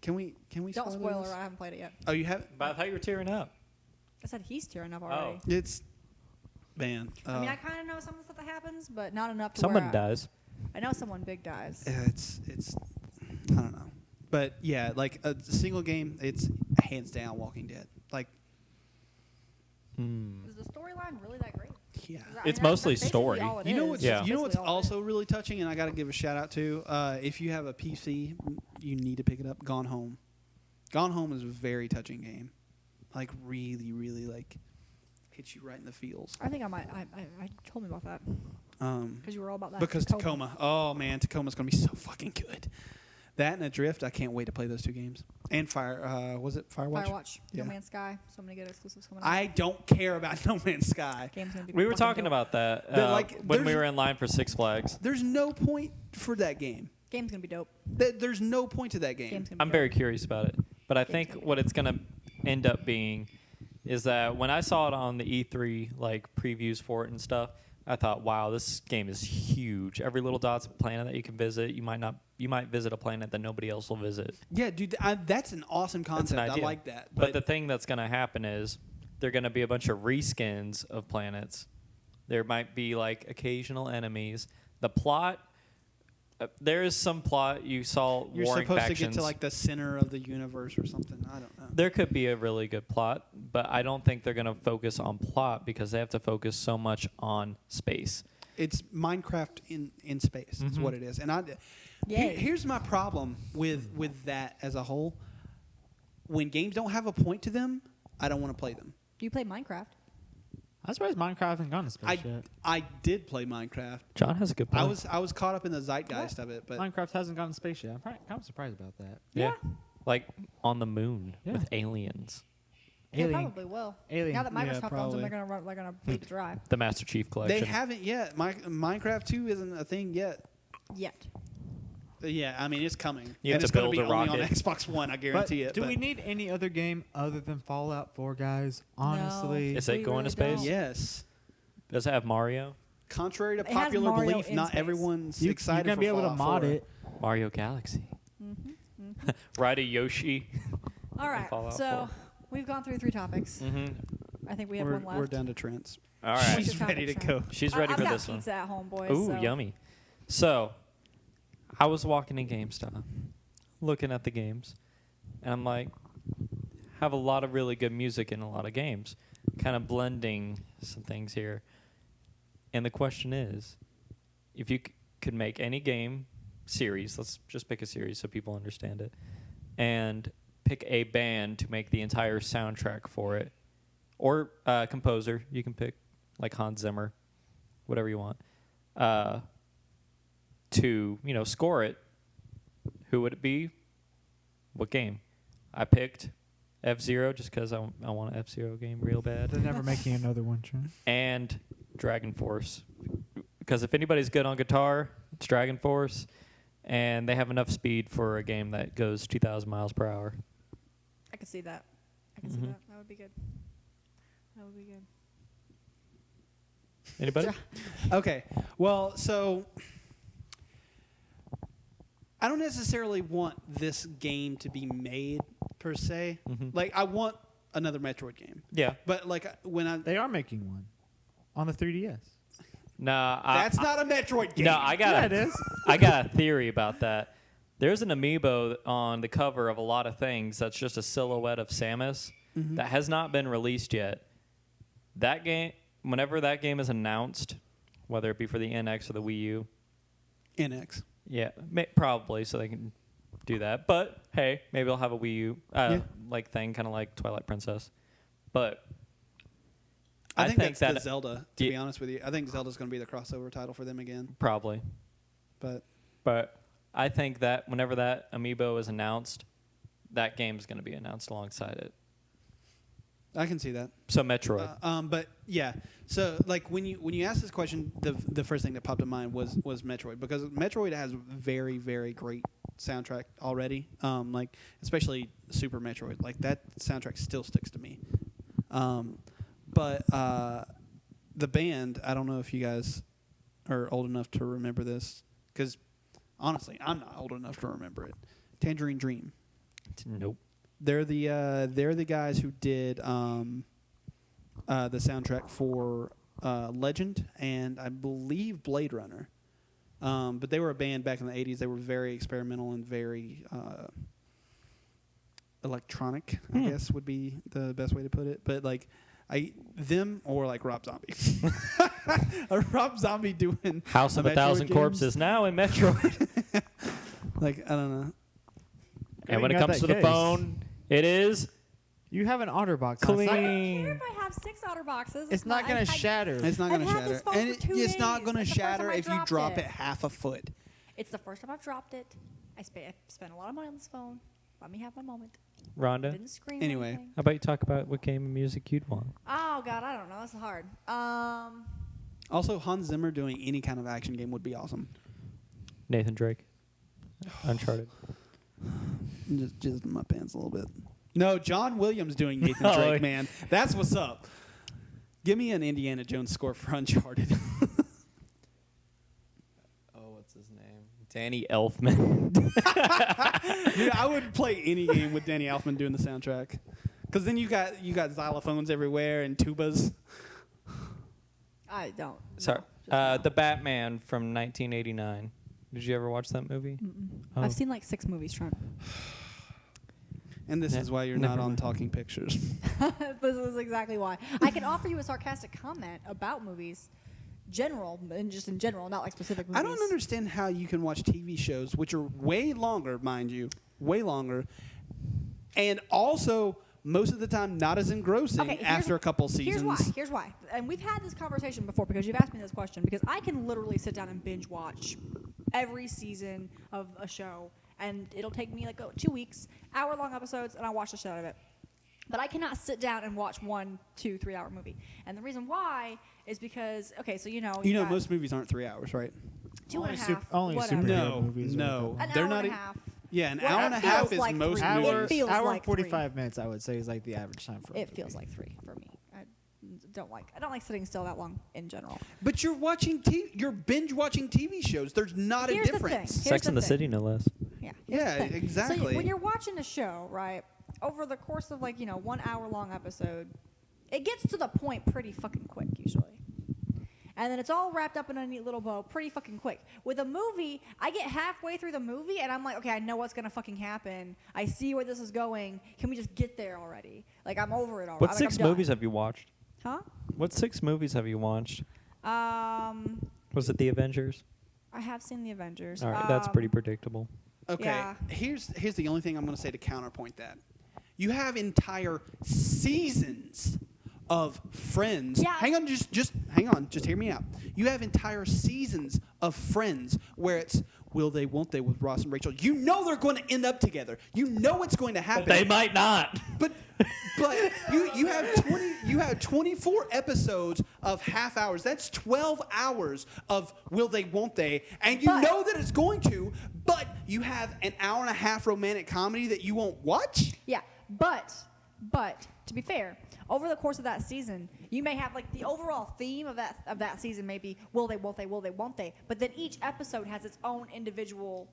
Can we Don't spoil spoil this? it. I haven't played it yet. Oh, you haven't? But I thought you were tearing up. I said he's tearing up already. It's man. I mean, I kind of know some of the stuff that happens, but not enough to Someone where dies. I know someone big dies. it's I don't know. But yeah, like a single game, it's hands down Walking Dead. Like Is the storyline really that great? yeah. 'Cause I mean, It's mostly basically story. all it You know is. what's Yeah. you know what's Basically all it also really touching, and I got to give a shout out to. If you have a PC, you need to pick it up. Gone Home. Gone Home is a very touching game. Like really, really like hits you right in the feels. I think I might. I told me about that because you were all about that. Because Tacoma. Oh man, Tacoma's gonna be so fucking good. That and Adrift, I can't wait to play those 2 games. And was it Firewatch? Firewatch, Yeah. No Man's Sky, so many good exclusives coming out. I don't care about No Man's Sky. Game's gonna be We were fucking talking dope. about that They're like, when we there's- were in line for Six Flags. There's no point for that game. Game's gonna be dope. There's no point to that game. Game's gonna be I'm dope. very curious about it. But I Game's think gonna be what it's going to end up being is that when I saw it on the E3 like previews for it and stuff, I thought, wow, this game is huge. Every little dot's a planet that you can visit. You might visit a planet that nobody else will visit. Yeah, dude, that's an awesome That's concept. an I idea. like that. But the thing that's going to happen is they're going to be a bunch of reskins of planets. There might be like occasional enemies. The plot, there is some plot. You saw you're warring supposed factions. to get to like the center of the universe or something. I don't know. There could be a really good plot, but I don't think they're going to focus on plot because they have to focus so much on space. It's Minecraft in space. Is Mhm. what it is. And Yay. here's my problem with that as a whole. When games don't have a point to them, I don't want to play them. Do you play Minecraft? I'm surprised Minecraft hasn't gone to space yet. I did play Minecraft. John has a good point. I was caught up in the zeitgeist of it, but Minecraft hasn't gone to space yet. I'm kind of surprised about that. yeah. Like on the moon Yeah. with aliens. They Alien. probably will. Alien. Now that Yeah, Microsoft owns them, probably. they're gonna bleed it dry. The Master Chief collection. they haven't yet. Minecraft 2 isn't a thing yet. Yet. Yeah, I mean it's coming. You have and to it's going to build be a only on rocket. Xbox One. I But guarantee it. do but we need any other game other than Fallout 4, guys? Honestly. Is it We going to really space? don't. Yes. Does it have Mario? Contrary to It has popular Mario belief, in not space. everyone's You're excited going to for be able to Fallout mod 4. it. Mario Galaxy. Mm-hmm. Ride a Yoshi. All right. Fallout So 4. we've gone through 3 topics. Mm-hmm. I think we have We're, one left. we're down to Trent's. All What's right. your She's ready to topic, go. Trent? She's ready I've for got this one. pizza at home, boys. Ooh, so. yummy. So, I was walking in GameStop, looking at the games, and I'm like, have a lot of really good music in a lot of games, kind of blending some things here. And the question is, if you could make any game series, let's just pick a series so people understand it, and pick a band to make the entire soundtrack for it, or composer, you can pick like Hans Zimmer, whatever you want, to score it, who would it be? What game? I picked F-Zero just because I want an F-Zero game real bad, They're never making another one, Trent. and Dragon Force, because if anybody's good on guitar, it's Dragon Force, and they have enough speed for a game that goes 2,000 miles per hour. I can see that. I can see Mhm. that. That would be good. That would be good. Anybody? Okay. Well, so I don't necessarily want this game to be made per se. Mhm. Like I want another Metroid game. Yeah. But like when I They are making one on the 3DS. Nah. that's not a Metroid game. No, I got Yeah, a, it is. I got a theory about that. There's an amiibo on the cover of a lot of things that's just a silhouette of Samus Mhm. that has not been released yet. That game, whenever that game is announced, whether it be for the NX or the Wii U, NX. yeah, probably so they can do that. But hey, maybe I'll have a Wii U Yeah. like thing, kind of like Twilight Princess. But I think that's that the Zelda, to Yeah. be honest with you. I think Zelda's going to be the crossover title for them again. probably. But I think that whenever that amiibo is announced, that game is going to be announced alongside it. I can see that. So Metroid. But yeah, so like when you asked this question, the first thing that popped in mind was Metroid, because Metroid has very, very great soundtrack already. Like especially Super Metroid, like that soundtrack still sticks to me. But the band, I don't know if you guys are old enough to remember this, because honestly, I'm not old enough to remember it. Tangerine Dream. Nope. They're the guys who did the soundtrack for Legend and I believe Blade Runner. But they were a band back in the 80s. They were very experimental and very electronic, I guess would be the best way to put it. But like them or like Rob Zombie. A Rob Zombie doing House of the a Metroid Thousand games. Corpses now in Metroid. Like I don't know. And when You it got comes that to the case. phone, it is You have an OtterBox. clean. I don't care if I have 6 outer boxes. It's not gonna I- shatter. It's not I've going to had this shatter, phone and for 2 it's not days. going to That's the first time shatter I if you dropped drop it. it half a foot. It's the first time I've dropped it. I spent a lot of money on this phone. Let me have my moment. Rhonda, Didn't scream. or Anyway. anything. how about you talk about what game of music you'd want? Oh God, I don't know. That's hard. Also, Hans Zimmer doing any kind of action game would be awesome. Nathan Drake, Uncharted. Just jizzed in my pants a little bit. No, John Williams doing Nathan No. Drake, man. That's what's up. Give me an Indiana Jones score for Uncharted. Oh, what's his name? Danny Elfman. Dude, I would play any game with Danny Elfman doing the soundtrack. Because then you got xylophones everywhere and tubas. I don't. Sorry. No, just no. The Batman from 1989. Did you ever watch that movie? Oh. I've seen like 6 movies, Trent. And this Ne- is why you're never not on mind. Talking Pictures. This is exactly why. I can offer you a sarcastic comment about movies, and just in general, not like specific movies. I don't understand how you can watch TV shows, which are way longer, mind you, way longer, and also most of the time not as engrossing Okay, here's- after a couple seasons. Here's why. And we've had this conversation before because you've asked me this question. Because I can literally sit down and binge watch every season of a show, and it'll take me like 2 weeks, hour-long episodes, and I'll watch the shit out of it. But I cannot sit down and watch 1, 2, 3 hour movie. And the reason why is because, okay, so you know. You know, got most movies aren't 3 hours, right? 2 and a Only half. only whatever. superhero No, movies are no. like An They're hour not and a e- half. Yeah, an Well, hour it and a half feels is like most 3. movies. It feels hour like and 45 minutes, I would say, is like the average time for. a It movie. feels like 3 for me. I don't like sitting still that long in general. But you're you're binge watching TV shows. There's not Here's a the thing. difference. Here's Sex in the thing. City, no less. Yeah. Yeah, here's the thing. exactly. So when you're watching a show, right, over the course of 1 hour long episode, it gets to the point pretty fucking quick usually. And then it's all wrapped up in a neat little bow pretty fucking quick. With a movie, I get halfway through the movie and I'm like, okay, I know what's gonna fucking happen. I see where this is going. Can we just get there already? Like I'm over it already. What Like, 6 I'm done. movies have you watched? Huh? What 6 movies have you watched? Um, Was it The Avengers? I have seen the Avengers. All right, that's pretty predictable. Okay, Yeah. here's the only thing I'm going to say to counterpoint that. You have entire seasons of Friends. Yeah. Hang on, just hang on, just hear me out. You have entire seasons of Friends where it's will they, won't they with Ross and Rachel. You know they're going to end up together. You know it's going to happen. They might not. But you have 24 episodes of half hours. That's 12 hours of will they, won't they, and you But- know that it's going to. But you have an hour and a half romantic comedy that you won't watch. Yeah, but to be fair, over the course of that season, you may have the overall theme of that season may be will they, won't they, will they, won't they. But then each episode has its own individual,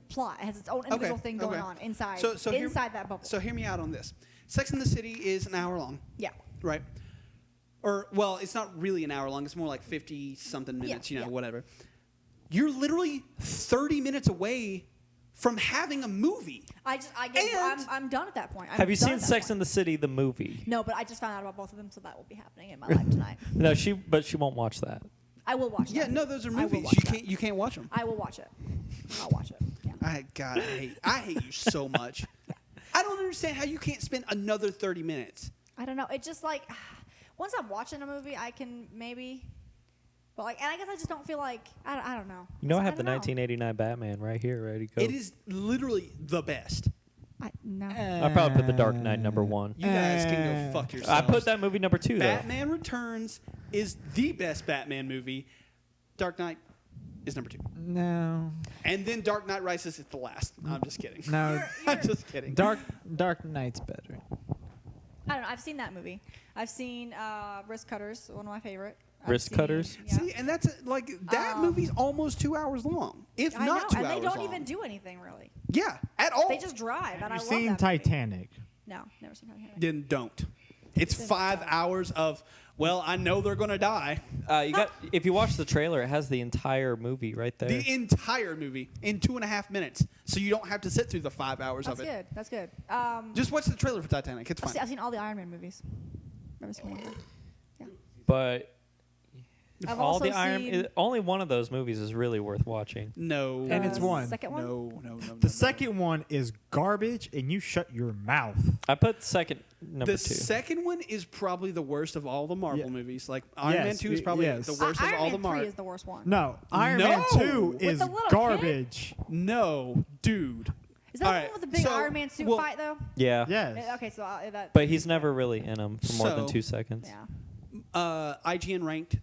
plot. It has its own individual thing going on inside inside that bubble. So hear me out on this. Sex in the City is an hour long, yeah, right? Or well, it's not really an hour long. It's more like 50 something minutes. yeah. Whatever. You're literally 30 minutes away from having a movie. I'm done at that point. Have you seen Sex in the City, the movie? No, but I just found out about both of them, so that will be happening in my life tonight. No, but she won't watch that. I will watch. Yeah, that. no, those are I will movies. watch that. You can't watch them. I will watch it. I'll watch it. Yeah. I hate you so much. I don't understand how you can't spend another 30 minutes. I don't know. It just once I'm watching a movie, I can maybe, but and I guess I just don't feel like I don't know. You know, I have don't the know. 1989 Batman right here, ready to go. It is literally the best. No. I probably put The Dark Knight number 1. You guys can go fuck yourselves. I put that movie number 2 though. Batman Returns is the best Batman movie. Dark Knight, is number 2. No. And then Dark Knight Rises is the last. No, I'm just kidding. No. I'm just kidding. Dark Knight's better. I don't know. I've seen that movie. I've seen Wrist Cutters, one of my favorite. I've Wrist seen- Cutters? Yeah. See, and that's like that movie's almost 2 hours long, if I not know, 2 and hours they don't long. even do anything really. Yeah, at all. They just drive, and I You've love seen that movie. Titanic. No, never seen Titanic. Then don't. It's Then 5 don't. hours of, well, I know they're gonna die. You got if you watch the trailer, it has the entire movie right there. The entire movie in 2.5 minutes, so you don't have to sit through the 5 hours That's of it. good. That's good. Just watch the trailer for Titanic. It's fine. I've seen all the Iron Man movies. Never seen one of them. Yeah. But I've all also the Iron seen only one of those movies is really worth watching. No. And it's one. Second one. No. The second one is garbage, and you shut your mouth. I put second number The 2. second one is probably the worst of all the Marvel Yeah. movies. Like Iron Man Yes, 2 is probably yes. the worst Iron of all Man the 3 Marvel. is the worst one. No, Iron No! Man 2 With is the little garbage. No, dude. Is that All the right, one with the big so- Iron Man suit well, fight though? Yeah. Yes. Okay, so that. But he's never really in them for more than So- 2 seconds. Yeah. IGN ranked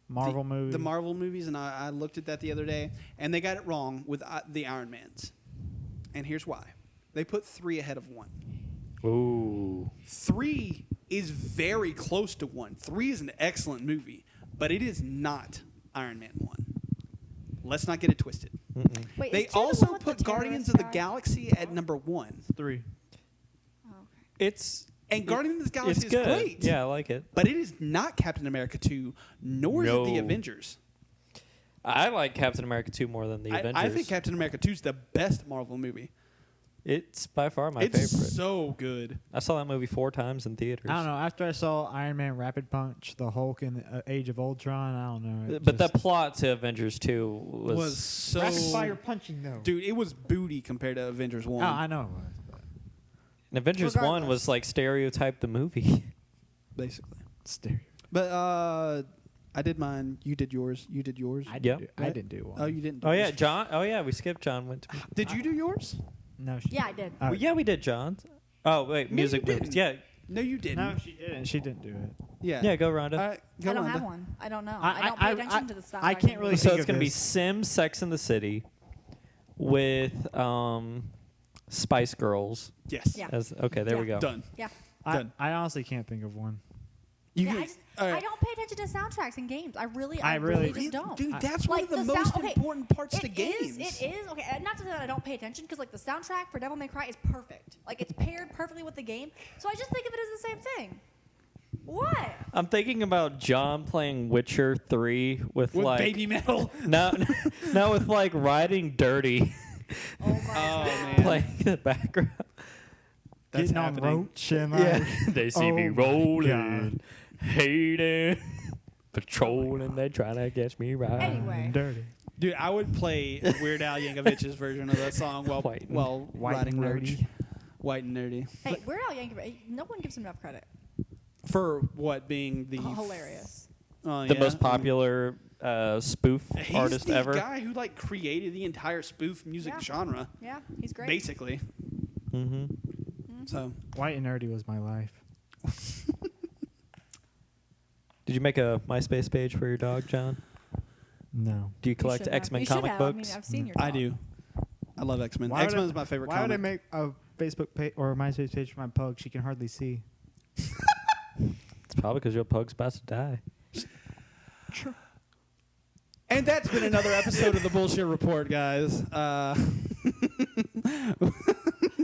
Marvel the, movie. the Marvel movies, and I looked at that the other day, and they got it wrong with the Iron Mans. And here's why: they put 3 ahead of 1. Ooh. 3 is very close to 1. 3 is an excellent movie, but it is not Iron Man 1. Let's not get it twisted. Wait, They is 2 the also one with put the Guardians terrorist of the guy? Galaxy at number 1. 3. Oh, okay. It's And Guardians of the Galaxy it's is good. great. Yeah, I like it. But it is not Captain America 2, nor is it the No. Avengers. I like Captain America 2 more than the Avengers. I think Captain America 2 is the best Marvel movie. It's by far my It's favorite. so good. I saw that movie 4 times in theaters. I don't know. After I saw Iron Man Rapid Punch, the Hulk in Age of Ultron, I don't know. But the plot to Avengers 2 Was so rapid fire punching though. Dude, it was booty compared to Avengers 1. Oh, I know it was. But And Avengers 1 Regardless. was like stereotype the movie. basically. stereo. But I did mine. You did yours. You did yours. I Yeah. did. I Right? did do one. Oh, you didn't. Do Oh yeah, yours. John. Oh yeah, we skipped John. Went to. Did you do yours? No, she. Yeah, I did. Well, yeah, we did John's. Oh wait, No, music you movies. didn't. Yeah, No, you didn't. No, she didn't. She didn't do it. Yeah. yeah. Go Rhonda. All right, go I don't Rhonda. have one. I don't know. I don't pay attention to the soundtrack. I can't really so think it's of gonna be this. Sims, Sex in the City, with Spice Girls. Yes. Yeah. As okay, there we Yeah. go. Done. Yeah. Done. I honestly can't think of one. You Yeah, can- I, just, all right. I don't pay attention to soundtracks and games. I really I really- just don't. Dude, that's one Like, of the the most sound- okay, important parts to It games. is. It is. Okay, and not to say that I don't pay attention, because like the soundtrack for Devil May Cry is perfect. Like it's paired perfectly with the game. So I just think of it as the same thing. What? I'm thinking about John playing Witcher 3 with, With like baby metal. no, no, with like riding dirty, Oh my Oh, god. man. playing in the background. That's Getting happening. on Roach and They see me Oh my rolling, hating, patrolling. They trying to catch me right. Anyway. dirty. Dude, I would play Weird Al Yankovic's version of that song while White and- white riding and Roach. nerdy. White and nerdy. Hey, Weird Al Yankovic. No one gives him enough credit. For what being the Hilarious. The most popular spoof He's artist the ever. guy who like created the entire spoof music Yeah. genre, Yeah, he's great. basically. Mm-hmm. So White and nerdy was my life. Did you make a MySpace page for your dog, John? No. Do you You collect should have. X-Men You should comic have. books? I mean, I've seen your I dog. do. I love X Men. Why would X Men I- is my favorite Why would I comic. make a Facebook page or a MySpace page for my pug? She can hardly see. It's probably because your pug's about to die. And that's been another episode of the Bullshit Report, guys.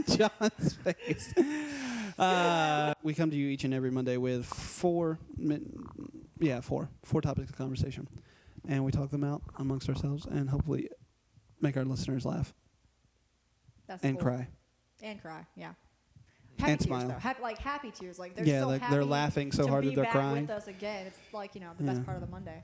John's face. We come to you each and every Monday with four topics of conversation, and we talk them out amongst ourselves, and hopefully make our listeners laugh That's and cool. cry. And cry. Yeah. Happy And tears, smile. Though. Like happy tears. Like they're Yeah, so like happy they're laughing so to hard be that they're back crying. with us again. It's like, the Yeah. best part of the Monday.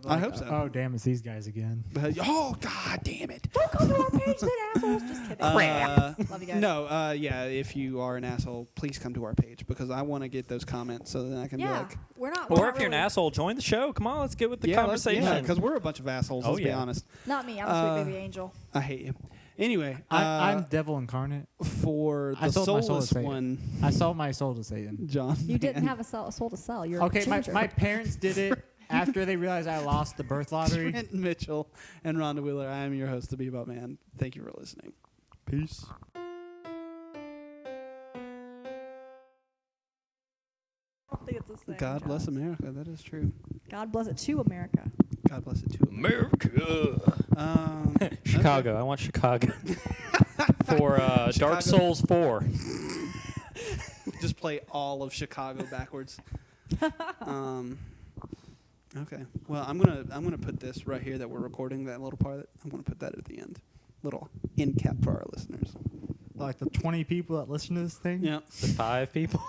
I hope so. Oh damn! It's these guys again. But, oh God damn it! Don't come to our page then, assholes. Just kidding. Love you guys. No, yeah. If you are an asshole, please come to our page because I want to get those comments so that I can be Yeah, like, we're not. Or we're if not you're an really- asshole, join the show. Come on, let's get with the yeah, conversation. because we're a bunch of assholes. Oh, Let's be yeah. honest. Not me. I'm a sweet baby angel. I hate you. Anyway, I'm devil incarnate. for I the sold my soul to soulless Satan. one, I sold my soul to Satan. John. You didn't man. have a soul to sell. You're Okay, a my ginger. parents did it After they realized I lost the birth lottery. Trent Mitchell and Rhonda Wheeler. I am your host, The Bebop Man. Thank you for listening. Peace. I don't think it's a thing. God bless John. America. That is true. God bless it to America. God bless it too. America. Chicago. I want Chicago. For Chicago. Dark Souls 4. Just play all of Chicago backwards. Okay. Well, I'm gonna put this right here that we're recording, that little part. I'm gonna put that at the end. Little end cap for our listeners. Like the 20 people that listen to this thing. Yeah. The 5 people.